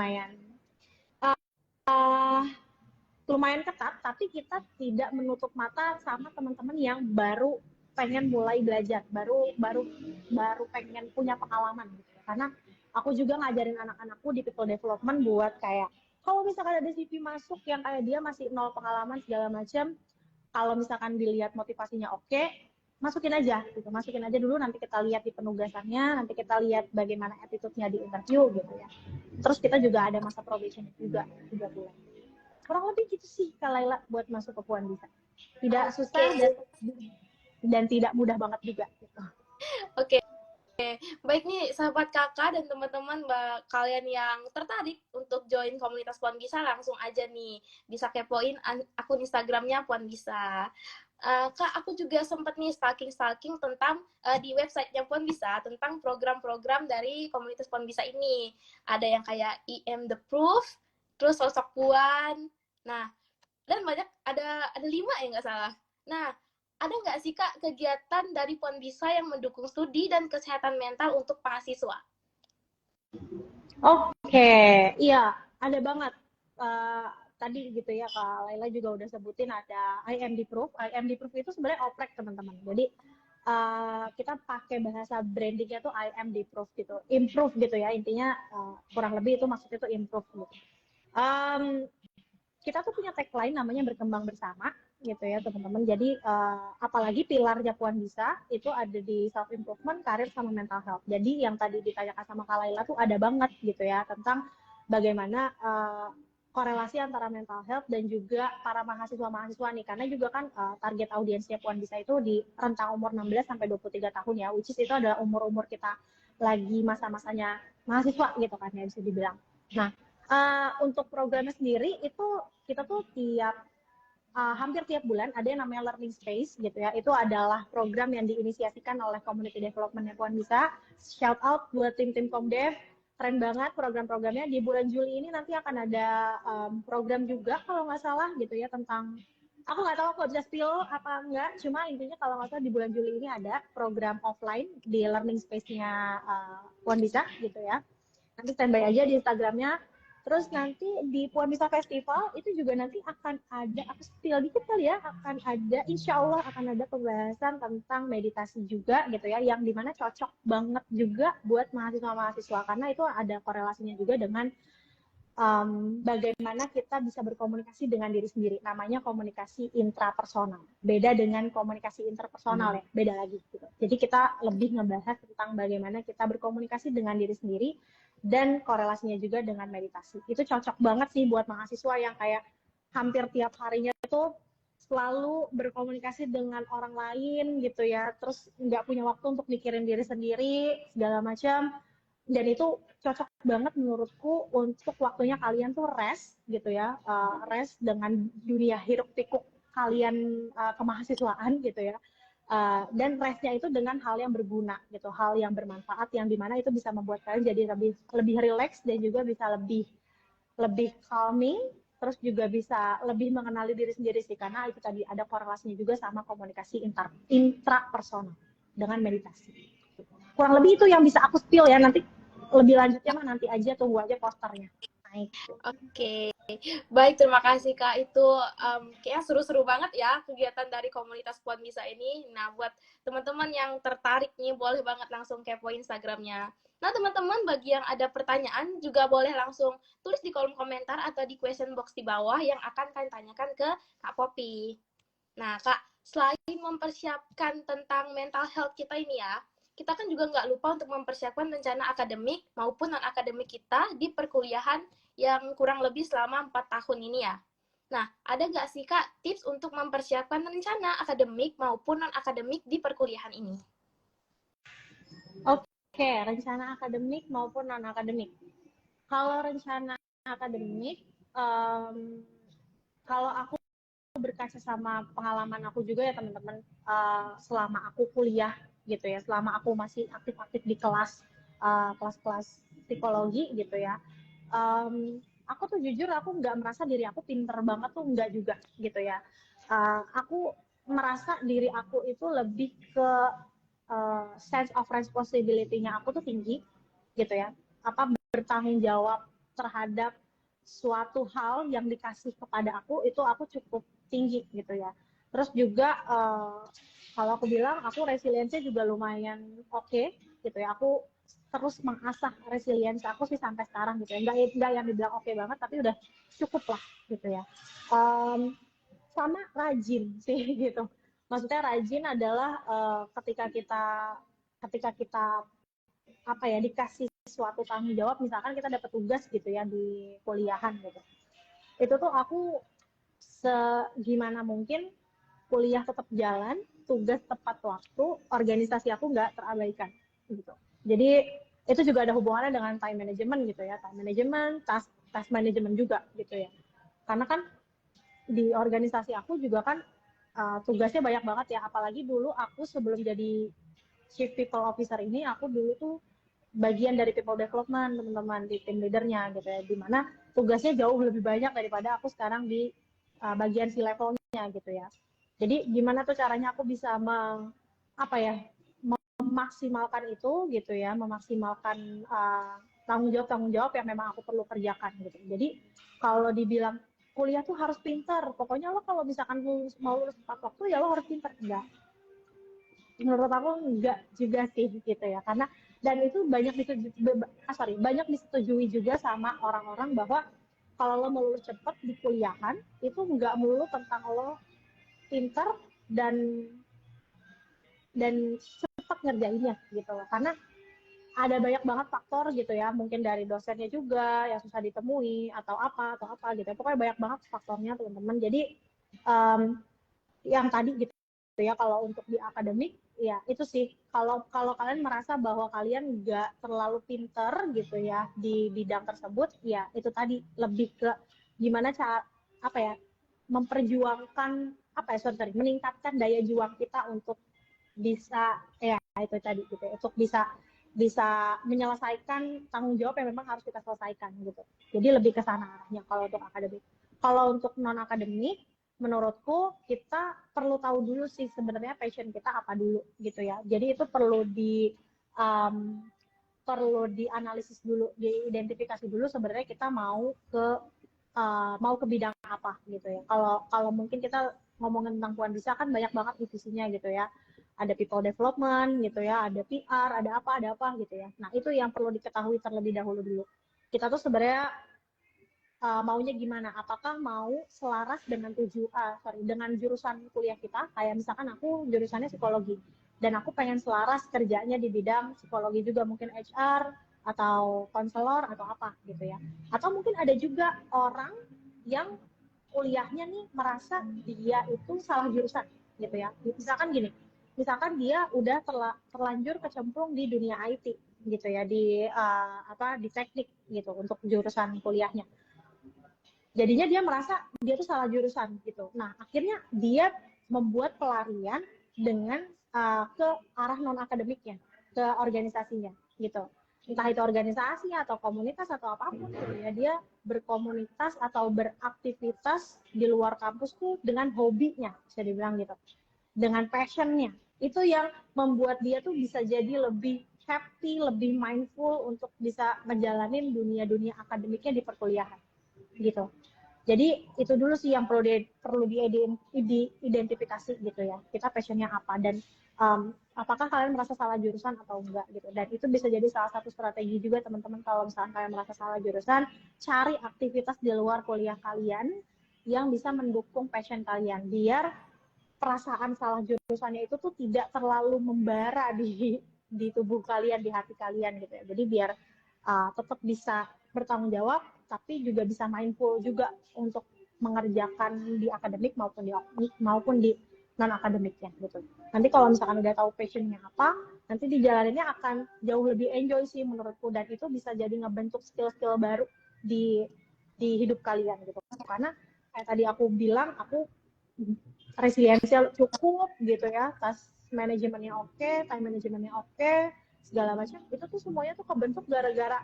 lumayan ketat, tapi kita tidak menutup mata sama teman-teman yang baru pengen mulai belajar, baru baru baru pengen punya pengalaman gitu. Karena aku juga ngajarin anak-anakku di people development buat kayak kalau misalkan ada CV masuk yang kayak dia masih nol pengalaman segala macam, kalau misalkan dilihat motivasinya oke, masukin aja gitu, masukin aja dulu, nanti kita lihat di penugasannya, nanti kita lihat bagaimana attitude-nya di interview gitu ya. Terus kita juga ada masa probation juga 3 bulan. Kurang lebih gitu sih Kak Laila buat masuk ke Puan Bisa. Tidak susah dan tidak mudah banget juga gitu.
Oke. Baik nih sahabat kakak dan teman-teman kalian yang tertarik untuk join komunitas Puan Bisa, langsung aja nih bisa kepoin akun Instagramnya Puan Bisa. Kak, aku juga sempat nih stalking tentang di websitenya Puan Bisa tentang program-program dari komunitas Puan Bisa ini. Ada yang kayak EM The Proof, terus sosok Puan. Nah, dan banyak, ada 5 ya nggak salah. Nah, ada nggak sih Kak kegiatan dari Puan Bisa yang mendukung studi dan kesehatan mental untuk mahasiswa?
Oke, iya ada banget. Uh, Tadi gitu ya Kak Laila juga udah sebutin ada IMD Proof. IMD Proof itu sebenarnya oprek teman-teman. Jadi kita pakai bahasa brandingnya tuh IMD Proof gitu, improve gitu ya intinya, kurang lebih itu maksudnya tuh improve gitu. Um, kita tuh punya tagline namanya berkembang bersama gitu ya teman-teman. Jadi apalagi pilarnya Puan Bisa itu ada di self improvement, karir sama mental health. Jadi yang tadi ditanyakan sama Kak Laila tuh ada banget gitu ya tentang bagaimana korelasi antara mental health dan juga para mahasiswa-mahasiswa nih, karena juga kan target audiensnya Puan Bisa itu di rentang umur 16 sampai 23 tahun ya, which is itu adalah umur-umur kita lagi masa-masanya mahasiswa gitu kan ya bisa dibilang. Nah, untuk programnya sendiri itu kita tuh hampir tiap bulan ada yang namanya learning space gitu ya. Itu adalah program yang diinisiasikan oleh community development Puan Bisa. Shout out buat tim-tim Komdev, keren banget program-programnya. Di bulan Juli ini nanti akan ada program juga kalau nggak salah gitu ya, tentang, aku nggak tahu kok bisa spill apa enggak, cuma intinya kalau nggak salah di bulan Juli ini ada program offline di learning space-nya Puan Bisa gitu ya. Nanti standby aja di Instagramnya. Terus nanti di Puan Bisa Festival itu juga nanti akan ada, aku spill dikit kali ya, akan ada, insya Allah akan ada pembahasan tentang meditasi juga gitu ya, yang dimana cocok banget juga buat mahasiswa-mahasiswa, karena itu ada korelasinya juga dengan bagaimana kita bisa berkomunikasi dengan diri sendiri. Namanya komunikasi intrapersonal. Beda dengan komunikasi interpersonal ya, beda lagi gitu. Jadi kita lebih ngebahas tentang bagaimana kita berkomunikasi dengan diri sendiri dan korelasinya juga dengan meditasi. Itu cocok banget sih buat mahasiswa yang kayak hampir tiap harinya tuh selalu berkomunikasi dengan orang lain gitu ya, terus nggak punya waktu untuk mikirin diri sendiri segala macam. Dan itu cocok banget menurutku untuk waktunya kalian tuh rest gitu ya, rest dengan dunia hiruk pikuk kalian kemahasiswaan gitu ya. Dan restnya itu dengan hal yang berguna gitu, hal yang bermanfaat, yang dimana itu bisa membuat kalian jadi lebih relax dan juga bisa lebih calming, terus juga bisa lebih mengenali diri sendiri sih, karena itu tadi ada korelasinya juga sama komunikasi intrapersonal dengan meditasi. Kurang lebih itu yang bisa aku spill ya, nanti lebih lanjutnya mah nanti aja, tunggu aja posternya naik.
Oke, baik, terima kasih Kak. Itu kayaknya seru-seru banget ya kegiatan dari komunitas Puan Bisa ini. Nah, buat teman-teman yang tertarik nih, boleh banget langsung kepo Instagramnya. Nah, teman-teman, bagi yang ada pertanyaan juga boleh langsung tulis di kolom komentar atau di question box di bawah yang akan kalian tanyakan ke Kak Poppy. Nah, Kak, selain mempersiapkan tentang mental health kita ini ya, kita kan juga nggak lupa untuk mempersiapkan rencana akademik maupun non-akademik kita di perkuliahan yang kurang lebih selama 4 tahun ini ya. Nah, ada nggak sih Kak tips untuk mempersiapkan rencana akademik maupun non-akademik di perkuliahan ini?
Oke, rencana akademik maupun non-akademik. Kalau rencana akademik, kalau aku berkaca sama pengalaman aku juga ya teman-teman, selama aku kuliah gitu ya, selama aku masih aktif-aktif di kelas-kelas psikologi gitu ya, aku tuh jujur aku nggak merasa diri aku pinter banget tuh, nggak juga gitu ya. Aku merasa diri aku itu lebih ke sense of responsibility-nya aku tuh tinggi gitu ya, apa bertanggung jawab terhadap suatu hal yang dikasih kepada aku, itu aku cukup tinggi gitu ya. Terus juga kalau aku bilang aku resiliensinya juga lumayan oke gitu ya. Aku terus mengasah resiliensi aku sih sampai sekarang gitu ya. Enggak yang dibilang oke banget, tapi udah cukup lah gitu ya. Sama rajin sih gitu. Maksudnya rajin adalah ketika kita apa ya, dikasih suatu tanggung jawab, misalkan kita dapat tugas gitu ya di kuliahan gitu, itu tuh aku segimana mungkin kuliah tetap jalan, tugas tepat waktu, organisasi aku nggak terabaikan gitu. Jadi itu juga ada hubungannya dengan time management gitu ya, time management, task management juga gitu ya. Karena kan di organisasi aku juga kan tugasnya banyak banget ya, apalagi dulu aku sebelum jadi chief people officer ini, aku dulu tuh bagian dari people development teman-teman, di tim leadernya gitu ya, dimana tugasnya jauh lebih banyak daripada aku sekarang di bagian si levelnya gitu ya. Jadi gimana tuh caranya aku bisa apa ya, memaksimalkan itu gitu ya, memaksimalkan tanggung jawab yang memang aku perlu kerjakan gitu. Jadi kalau dibilang kuliah tuh harus pintar, pokoknya lo kalau misalkan mau lulus tepat waktu ya lo harus pintar, enggak. Menurut aku enggak juga sih gitu ya, karena dan itu banyak disetujui juga sama orang-orang bahwa kalau lo mau lulus cepat di kuliahan itu enggak melulu tentang lo pintar dan cepat ngerjainnya gitu loh, karena ada banyak banget faktor gitu ya, mungkin dari dosennya juga yang susah ditemui atau apa gitu ya. Pokoknya banyak banget faktornya teman-teman. Jadi um, yang tadi gitu ya, kalau untuk di akademik ya itu sih, kalau kalau kalian merasa bahwa kalian nggak terlalu pinter gitu ya di bidang tersebut, ya itu tadi lebih ke gimana cara apa ya, memperjuangkan apa ya, sorry, meningkatkan daya juang kita untuk bisa ya itu tadi gitu ya, untuk bisa bisa menyelesaikan tanggung jawab yang memang harus kita selesaikan gitu. Jadi lebih ke sana arahnya kalau untuk akademik. Kalau untuk non akademik, menurutku kita perlu tahu dulu sih sebenarnya passion kita apa dulu gitu ya. Jadi itu um, perlu dianalisis dulu, diidentifikasi dulu sebenarnya kita mau ke bidang apa gitu ya. Kalau kalau mungkin kita ngomongin tentang Puan Bisa kan banyak banget divisinya gitu ya. Ada people development gitu ya, ada PR, ada apa gitu ya. Nah itu yang perlu diketahui terlebih dahulu dulu. Kita tuh sebenarnya maunya gimana? Apakah mau selaras dengan dengan jurusan kuliah kita? Kayak misalkan aku jurusannya psikologi dan aku pengen selaras kerjanya di bidang psikologi juga, mungkin HR atau konselor atau apa gitu ya. Atau mungkin ada juga orang yang kuliahnya nih merasa dia itu salah jurusan gitu ya. Misalkan gini, misalkan dia udah terlanjur kecemplung di dunia IT gitu ya, di teknik gitu untuk jurusan kuliahnya, jadinya dia merasa dia tuh salah jurusan gitu. Nah akhirnya dia membuat pelarian dengan ke arah non akademiknya, ke organisasinya gitu, entah itu organisasi atau komunitas atau apapun gitu ya. Dia berkomunitas atau beraktivitas di luar kampus tuh dengan hobinya, bisa dibilang gitu, dengan passionnya. Itu yang membuat dia tuh bisa jadi lebih happy, lebih mindful untuk bisa menjalani dunia akademiknya di perkuliahan gitu. Jadi itu dulu sih yang perlu diidentifikasi gitu ya. Kita passionnya apa dan apakah kalian merasa salah jurusan atau enggak gitu. Dan itu bisa jadi salah satu strategi juga teman-teman, kalau misalkan kalian merasa salah jurusan, cari aktivitas di luar kuliah kalian yang bisa mendukung passion kalian, biar perasaan salah jurusannya itu tuh tidak terlalu membara di tubuh kalian, di hati kalian gitu ya. Jadi biar tetap bisa bertanggung jawab, tapi juga bisa mindful juga untuk mengerjakan di akademik maupun di non akademiknya gitu. Nanti kalau misalkan udah tahu passionnya apa, nanti dijalaninnya akan jauh lebih enjoy sih menurutku, dan itu bisa jadi ngebentuk skill-skill baru di hidup kalian gitu. Karena kayak tadi aku bilang, aku resiliensial cukup gitu ya, task manajemennya oke, time manajemennya oke, segala macam itu tuh semuanya tuh kebentuk gara-gara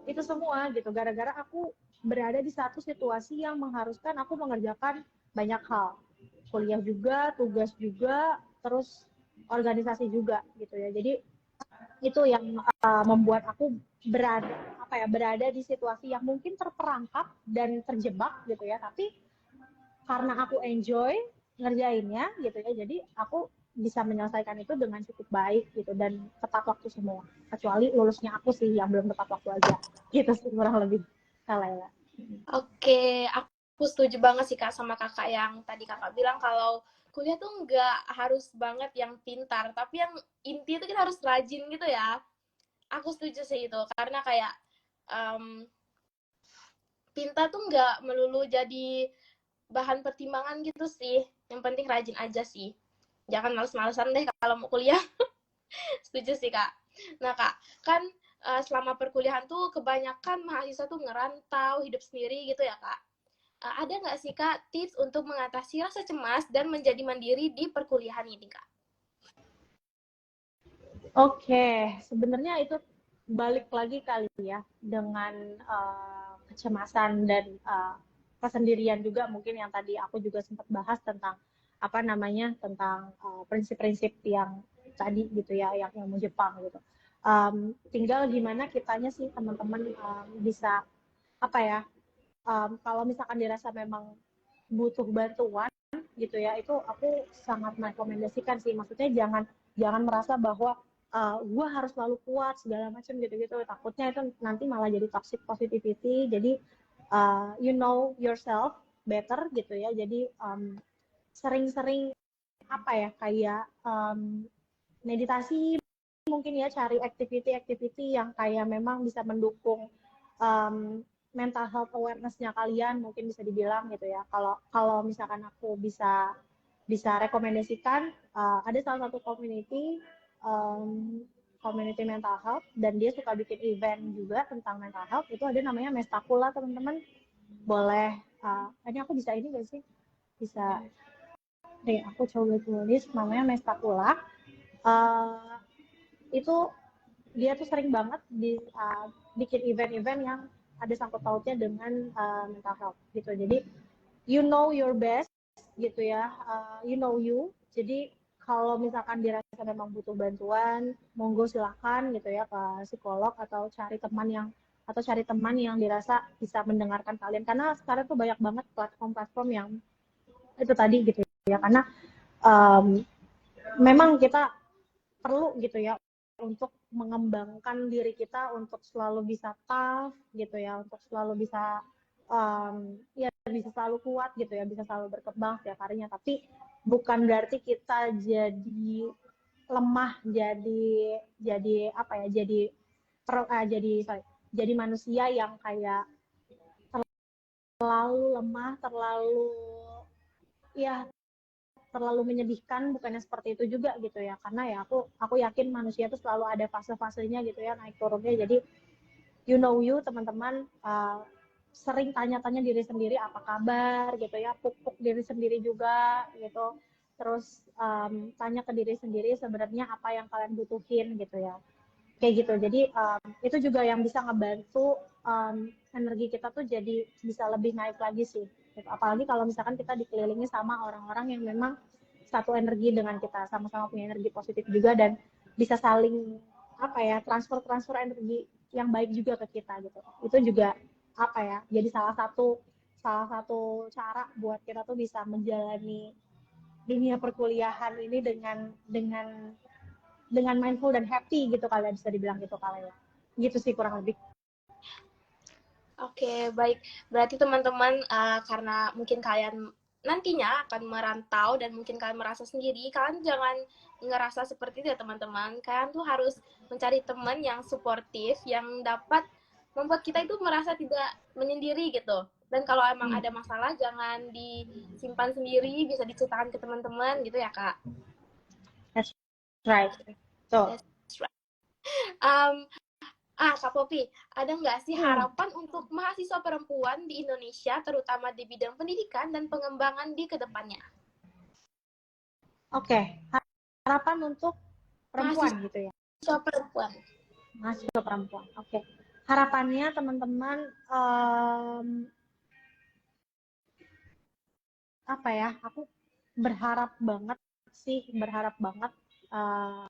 itu semua gitu, gara-gara aku berada di satu situasi yang mengharuskan aku mengerjakan banyak hal, kuliah juga, tugas juga, terus organisasi juga gitu ya. Jadi itu yang membuat aku berada di situasi yang mungkin terperangkap dan terjebak gitu ya, tapi karena aku enjoy ngerjainnya gitu ya, jadi aku bisa menyelesaikan itu dengan cukup baik gitu dan tepat waktu semua, kecuali lulusnya aku sih yang belum tepat waktu aja gitu sih kurang lebih Kalela.
Oke, aku setuju banget sih Kak sama Kakak yang tadi Kakak bilang kalau kuliah tuh nggak harus banget yang pintar, tapi yang inti itu kita harus rajin gitu ya. Aku setuju sih itu, karena kayak um, pintar tuh nggak melulu jadi bahan pertimbangan gitu sih. Yang penting rajin aja sih. Jangan males-malesan deh kalau mau kuliah. Setuju sih Kak. Nah Kak, kan selama perkuliahan tuh kebanyakan mahasiswa tuh ngerantau, hidup sendiri gitu ya Kak. Ada nggak sih Kak tips untuk mengatasi rasa cemas dan menjadi mandiri di perkuliahan ini Kak?
Oke, sebenarnya itu balik lagi kali ya dengan kecemasan dan kesendirian juga, mungkin yang tadi aku juga sempat bahas tentang apa namanya, tentang prinsip-prinsip yang tadi gitu ya, yang Jepang gitu. Tinggal gimana kitanya sih teman-teman bisa apa ya, kalau misalkan dirasa memang butuh bantuan gitu ya, itu aku sangat merekomendasikan sih, maksudnya jangan jangan merasa bahwa gue harus selalu kuat segala macam gitu-gitu, takutnya itu nanti malah jadi toxic positivity. Jadi you know yourself better gitu ya, jadi sering-sering apa ya, kayak meditasi mungkin ya, cari activity-activity yang kayak memang bisa mendukung mental health awareness-nya kalian, mungkin bisa dibilang gitu ya. Kalau kalau misalkan aku bisa bisa rekomendasikan, ada salah satu um, community mental health, dan dia suka bikin event juga tentang mental health, itu ada namanya Mestakula teman-teman. Boleh ini aku bisa ini gak sih, bisa nih aku coba tulis namanya Mestakula. uh, itu dia tuh sering banget bikin event-event yang ada sangkut pautnya dengan mental health gitu. Jadi you know your best gitu ya, you know you. Jadi kalau misalkan dirasa memang butuh bantuan, monggo silahkan gitu ya ke psikolog, atau cari teman yang dirasa bisa mendengarkan kalian, karena sekarang tuh banyak banget platform-platform yang itu tadi gitu ya. Karena um, memang kita perlu gitu ya untuk mengembangkan diri kita untuk selalu bisa tough gitu ya, untuk selalu bisa ya bisa selalu kuat gitu ya, bisa selalu berkembang setiap harinya. Tapi bukan berarti kita jadi lemah, jadi apa ya, jadi manusia yang kayak terlalu lemah, terlalu ya terlalu menyedihkan, bukannya seperti itu juga gitu ya. Karena ya aku yakin manusia itu selalu ada fase-fasenya gitu ya, naik turunnya. Jadi you know you teman-teman, sering tanya-tanya diri sendiri apa kabar gitu ya, puk-puk diri sendiri juga gitu, terus tanya ke diri sendiri sebenarnya apa yang kalian butuhin gitu ya, kayak gitu. Jadi itu juga yang bisa ngebantu energi kita tuh jadi bisa lebih naik lagi sih gitu. Apalagi kalau misalkan kita dikelilingi sama orang-orang yang memang satu energi dengan kita, sama-sama punya energi positif juga, dan bisa saling apa ya, transfer energi yang baik juga ke kita gitu. Itu juga apa ya, jadi salah satu cara buat kita tuh bisa menjalani dunia perkuliahan ini dengan mindful dan happy gitu, kalian bisa dibilang gitu kali ya. Gitu sih kurang lebih.
Oke, baik. Berarti teman-teman, karena mungkin kalian nantinya akan merantau dan mungkin kalian merasa sendiri, kalian jangan ngerasa seperti itu ya teman-teman. Kalian tuh harus mencari teman yang suportif, yang dapat membuat kita itu merasa tidak menyendiri gitu. Dan kalau emang ada masalah, jangan disimpan sendiri, bisa diceritakan ke teman-teman gitu ya kak.
That's right. So,
That's right. Kak Popi, ada nggak sih harapan untuk mahasiswa perempuan di Indonesia, terutama di bidang pendidikan dan pengembangan di kedepannya?
oke, harapan untuk perempuan
Mahasiswa
gitu ya,
perempuan.
mahasiswa perempuan. Oke, harapannya teman-teman apa ya? Aku berharap banget sih, berharap banget eh,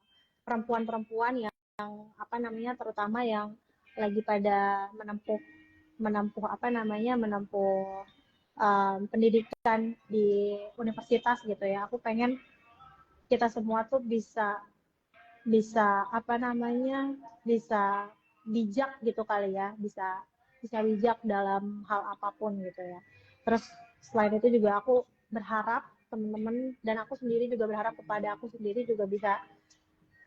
perempuan-perempuan yang apa namanya, terutama yang lagi pada menempuh menempuh apa namanya, menempuh pendidikan di universitas gitu ya. Aku pengen kita semua tuh bisa bisa apa namanya, bisa bijak gitu kali ya, bisa bisa bijak dalam hal apapun gitu ya. Terus selain itu juga aku berharap teman-teman dan aku sendiri juga berharap kepada aku sendiri juga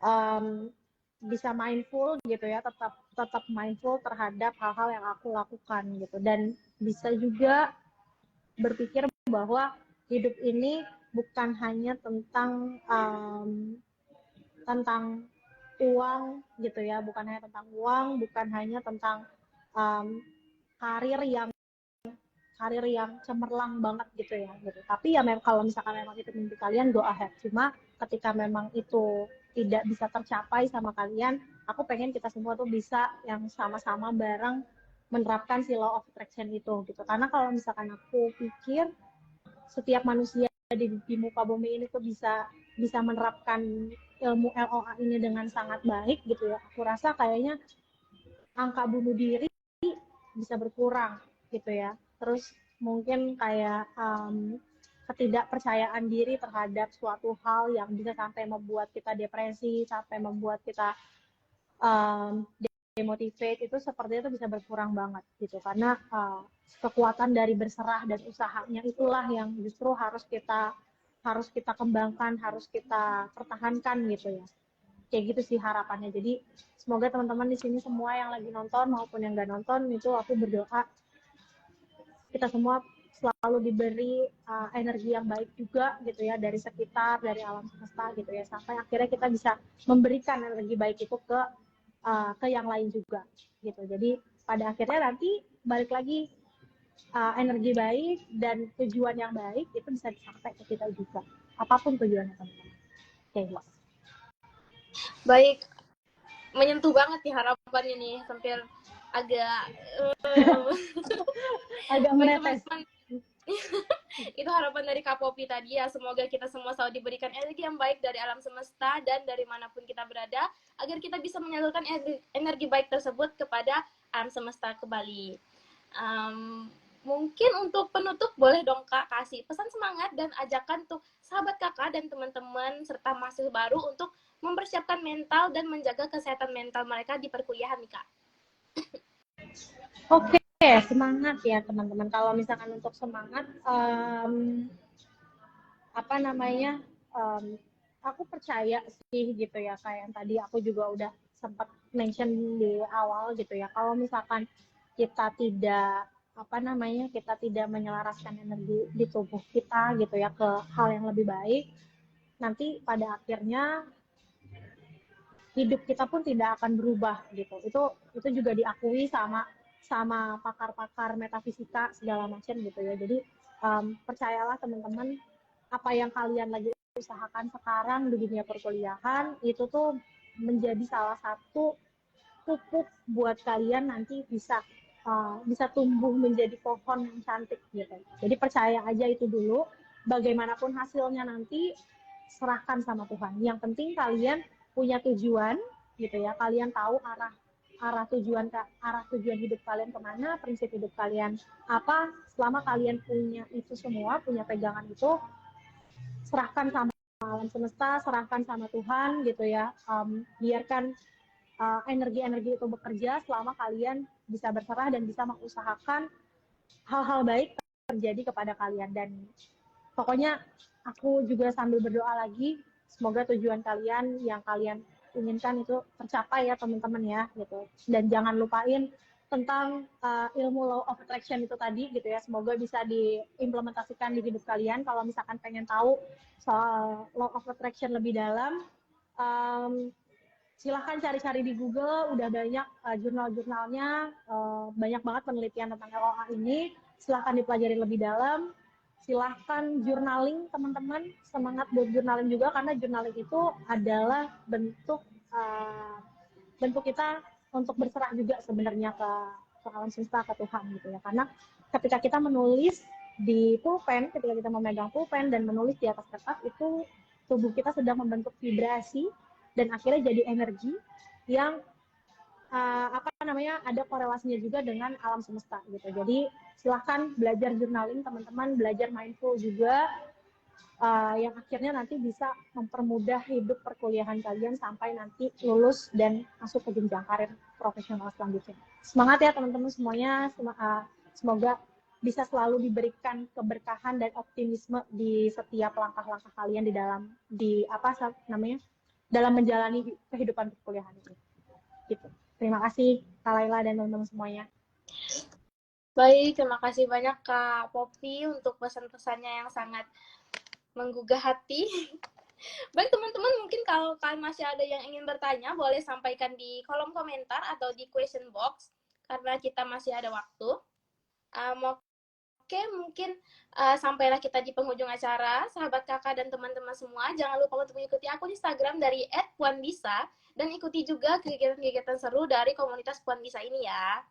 um, bisa mindful gitu ya, tetap tetap mindful terhadap hal-hal yang aku lakukan gitu, dan bisa juga berpikir bahwa hidup ini bukan hanya tentang uang gitu ya, bukan hanya tentang uang, bukan hanya tentang um, karir yang cemerlang banget gitu ya gitu. Tapi ya kalau misalkan memang itu mimpi kalian, go ahead. Cuma ketika memang itu tidak bisa tercapai sama kalian, aku pengen kita semua tuh bisa yang sama-sama bareng menerapkan si law of attraction itu gitu. Karena kalau misalkan aku pikir setiap manusia di muka bumi ini tuh bisa bisa menerapkan ilmu LOA ini dengan sangat baik gitu ya. Aku rasa kayaknya angka bunuh diri bisa berkurang gitu ya. Terus mungkin kayak ketidakpercayaan diri terhadap suatu hal yang bisa sampai membuat kita depresi, sampai membuat kita um, demotivate, itu sepertinya itu bisa berkurang banget gitu, karena kekuatan dari berserah dan usahanya itulah yang justru harus kita kembangkan, harus kita pertahankan gitu ya. Kayak gitu sih harapannya. Jadi semoga teman-teman di sini semua yang lagi nonton maupun yang nggak nonton, itu aku berdoa kita semua selalu diberi energi yang baik juga gitu ya, dari sekitar, dari alam semesta gitu ya, sampai akhirnya kita bisa memberikan energi baik itu ke yang lain juga gitu. Jadi pada akhirnya nanti balik lagi, energi baik dan tujuan yang baik itu bisa dicapai ke kita juga, apapun tujuannya teman-teman. Oke, okay,
Baik, menyentuh banget nih harapannya nih, sampai agak
agak
baik
menetes.
teman-teman. Itu harapan dari Kak Popi tadi ya. Semoga kita semua selalu diberikan energi yang baik dari alam semesta dan dari manapun kita berada, agar kita bisa menyalurkan energi baik tersebut kepada alam semesta kembali. Mungkin untuk penutup boleh dong Kak kasih pesan semangat dan ajakan untuk sahabat Kakak dan teman-teman serta mahasiswa baru untuk mempersiapkan mental dan menjaga kesehatan mental mereka di perkuliahan nih Kak.
Oke, semangat ya teman-teman. Kalau misalkan untuk semangat, apa namanya, aku percaya sih gitu ya, kayak yang tadi aku juga udah sempat mention di awal gitu ya. Kalau misalkan kita tidak apa namanya, kita tidak menyelaraskan energi di tubuh kita gitu ya ke hal yang lebih baik, nanti pada akhirnya hidup kita pun tidak akan berubah gitu. Itu juga diakui sama sama pakar-pakar metafisika segala macam gitu ya. Jadi percayalah teman-teman, apa yang kalian lagi usahakan sekarang di dunia perkuliahan itu tuh menjadi salah satu pupuk buat kalian nanti bisa tumbuh menjadi pohon yang cantik gitu. Jadi percaya aja itu dulu. Bagaimanapun hasilnya nanti serahkan sama Tuhan. Yang penting kalian punya tujuan gitu ya. Kalian tahu arah tujuan hidup kalian kemana, prinsip hidup kalian apa. Selama kalian punya itu semua, punya pegangan itu, serahkan sama alam semesta, serahkan sama Tuhan gitu ya. Biarkan energi-energi itu bekerja selama kalian bisa berserah dan bisa mengusahakan hal-hal baik terjadi kepada kalian. Dan Pokoknya aku juga sambil berdoa lagi, semoga tujuan kalian yang kalian inginkan itu tercapai ya teman-teman ya gitu. Dan jangan lupain tentang ilmu law of attraction itu tadi gitu ya. Semoga bisa diimplementasikan di hidup kalian. Kalau misalkan pengen tahu soal law of attraction lebih dalam, um, silahkan cari-cari di Google, udah banyak jurnal-jurnalnya, banyak banget penelitian tentang LOA ini, silahkan dipelajari lebih dalam, silahkan journaling teman-teman, semangat buat journaling juga, karena journaling itu adalah bentuk bentuk kita untuk berserah juga sebenarnya ke alam semesta, ke Tuhan gitu ya, karena ketika kita menulis di pulpen, ketika kita memegang pulpen dan menulis di atas kertas, itu tubuh kita sedang membentuk vibrasi dan akhirnya jadi energi yang apa namanya ada korelasinya juga dengan alam semesta gitu. Jadi silahkan belajar journaling teman-teman, belajar mindful juga, yang akhirnya nanti bisa mempermudah hidup perkuliahan kalian sampai nanti lulus dan masuk ke jenjang karir profesional selanjutnya. Semangat ya teman-teman semuanya, semoga bisa selalu diberikan keberkahan dan optimisme di setiap langkah-langkah kalian di apa namanya dalam menjalani kehidupan perkuliahan ini. Gitu. Terima kasih Kak Laila dan teman-teman semuanya.
Baik, terima kasih banyak Kak Poppy untuk pesan-pesannya yang sangat menggugah hati. Baik teman-teman, mungkin kalau kalian masih ada yang ingin bertanya, boleh sampaikan di kolom komentar atau di question box, karena kita masih ada waktu. Oke, mungkin sampailah kita di penghujung acara. Sahabat kakak dan teman-teman semua, jangan lupa untuk mengikuti akun Instagram dari @puanbisa, dan ikuti juga kegiatan-kegiatan seru dari komunitas Puan Bisa ini ya.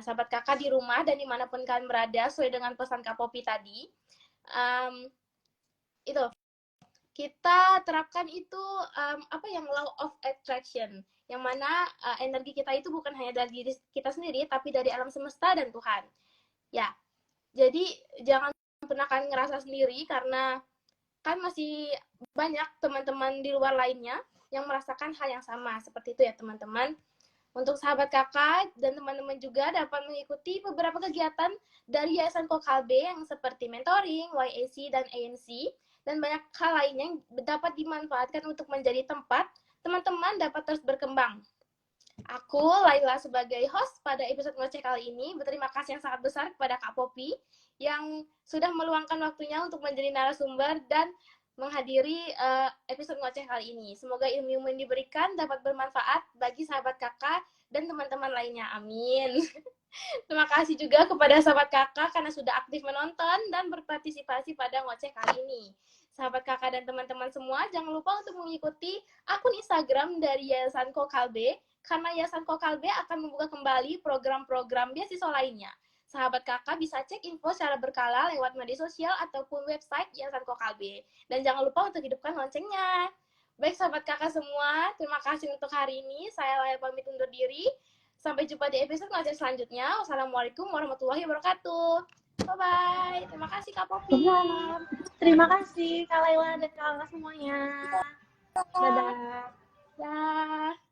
Sahabat kakak di rumah dan dimanapun kalian berada, sesuai dengan pesan Kak Poppy tadi, itu kita terapkan itu apa yang law of attraction, yang mana energi kita itu bukan hanya dari diri kita sendiri, tapi dari alam semesta dan Tuhan. Ya, jadi jangan pernah kalian ngerasa sendiri, karena kan masih banyak teman-teman di luar lainnya yang merasakan hal yang sama seperti itu ya teman-teman. Untuk sahabat kakak dan teman-teman juga dapat mengikuti beberapa kegiatan dari Yayasan Kokalbe yang seperti mentoring, YAC, dan ANC, dan banyak hal lainnya yang dapat dimanfaatkan untuk menjadi tempat teman-teman dapat terus berkembang. Aku, Laila, sebagai host pada episode ngoceh kali ini, berterima kasih yang sangat besar kepada Kak Poppy yang sudah meluangkan waktunya untuk menjadi narasumber dan menghadiri episode ngoceh kali ini. Semoga ilmu-ilmu yang diberikan dapat bermanfaat bagi sahabat kakak dan teman-teman lainnya. Amin. Terima kasih juga kepada sahabat kakak karena sudah aktif menonton dan berpartisipasi pada ngoceh kali ini. Sahabat kakak dan teman-teman semua, jangan lupa untuk mengikuti akun Instagram dari Yayasan Kokalbe, karena Yayasan Kokalbe akan membuka kembali program-program beasiswa lainnya. Sahabat kakak bisa cek info secara berkala lewat media sosial ataupun website Yayasan Kokalbe. Dan jangan lupa untuk hidupkan loncengnya. Baik sahabat kakak semua, terima kasih untuk hari ini. Saya Laila pamit undur diri. Sampai jumpa di episode ngoceh selanjutnya. Wassalamualaikum warahmatullahi wabarakatuh. Bye-bye. Terima kasih Kak Poppy.
Terima kasih Kak Laila dan Kak Laila semuanya. Dadah.
Dadah.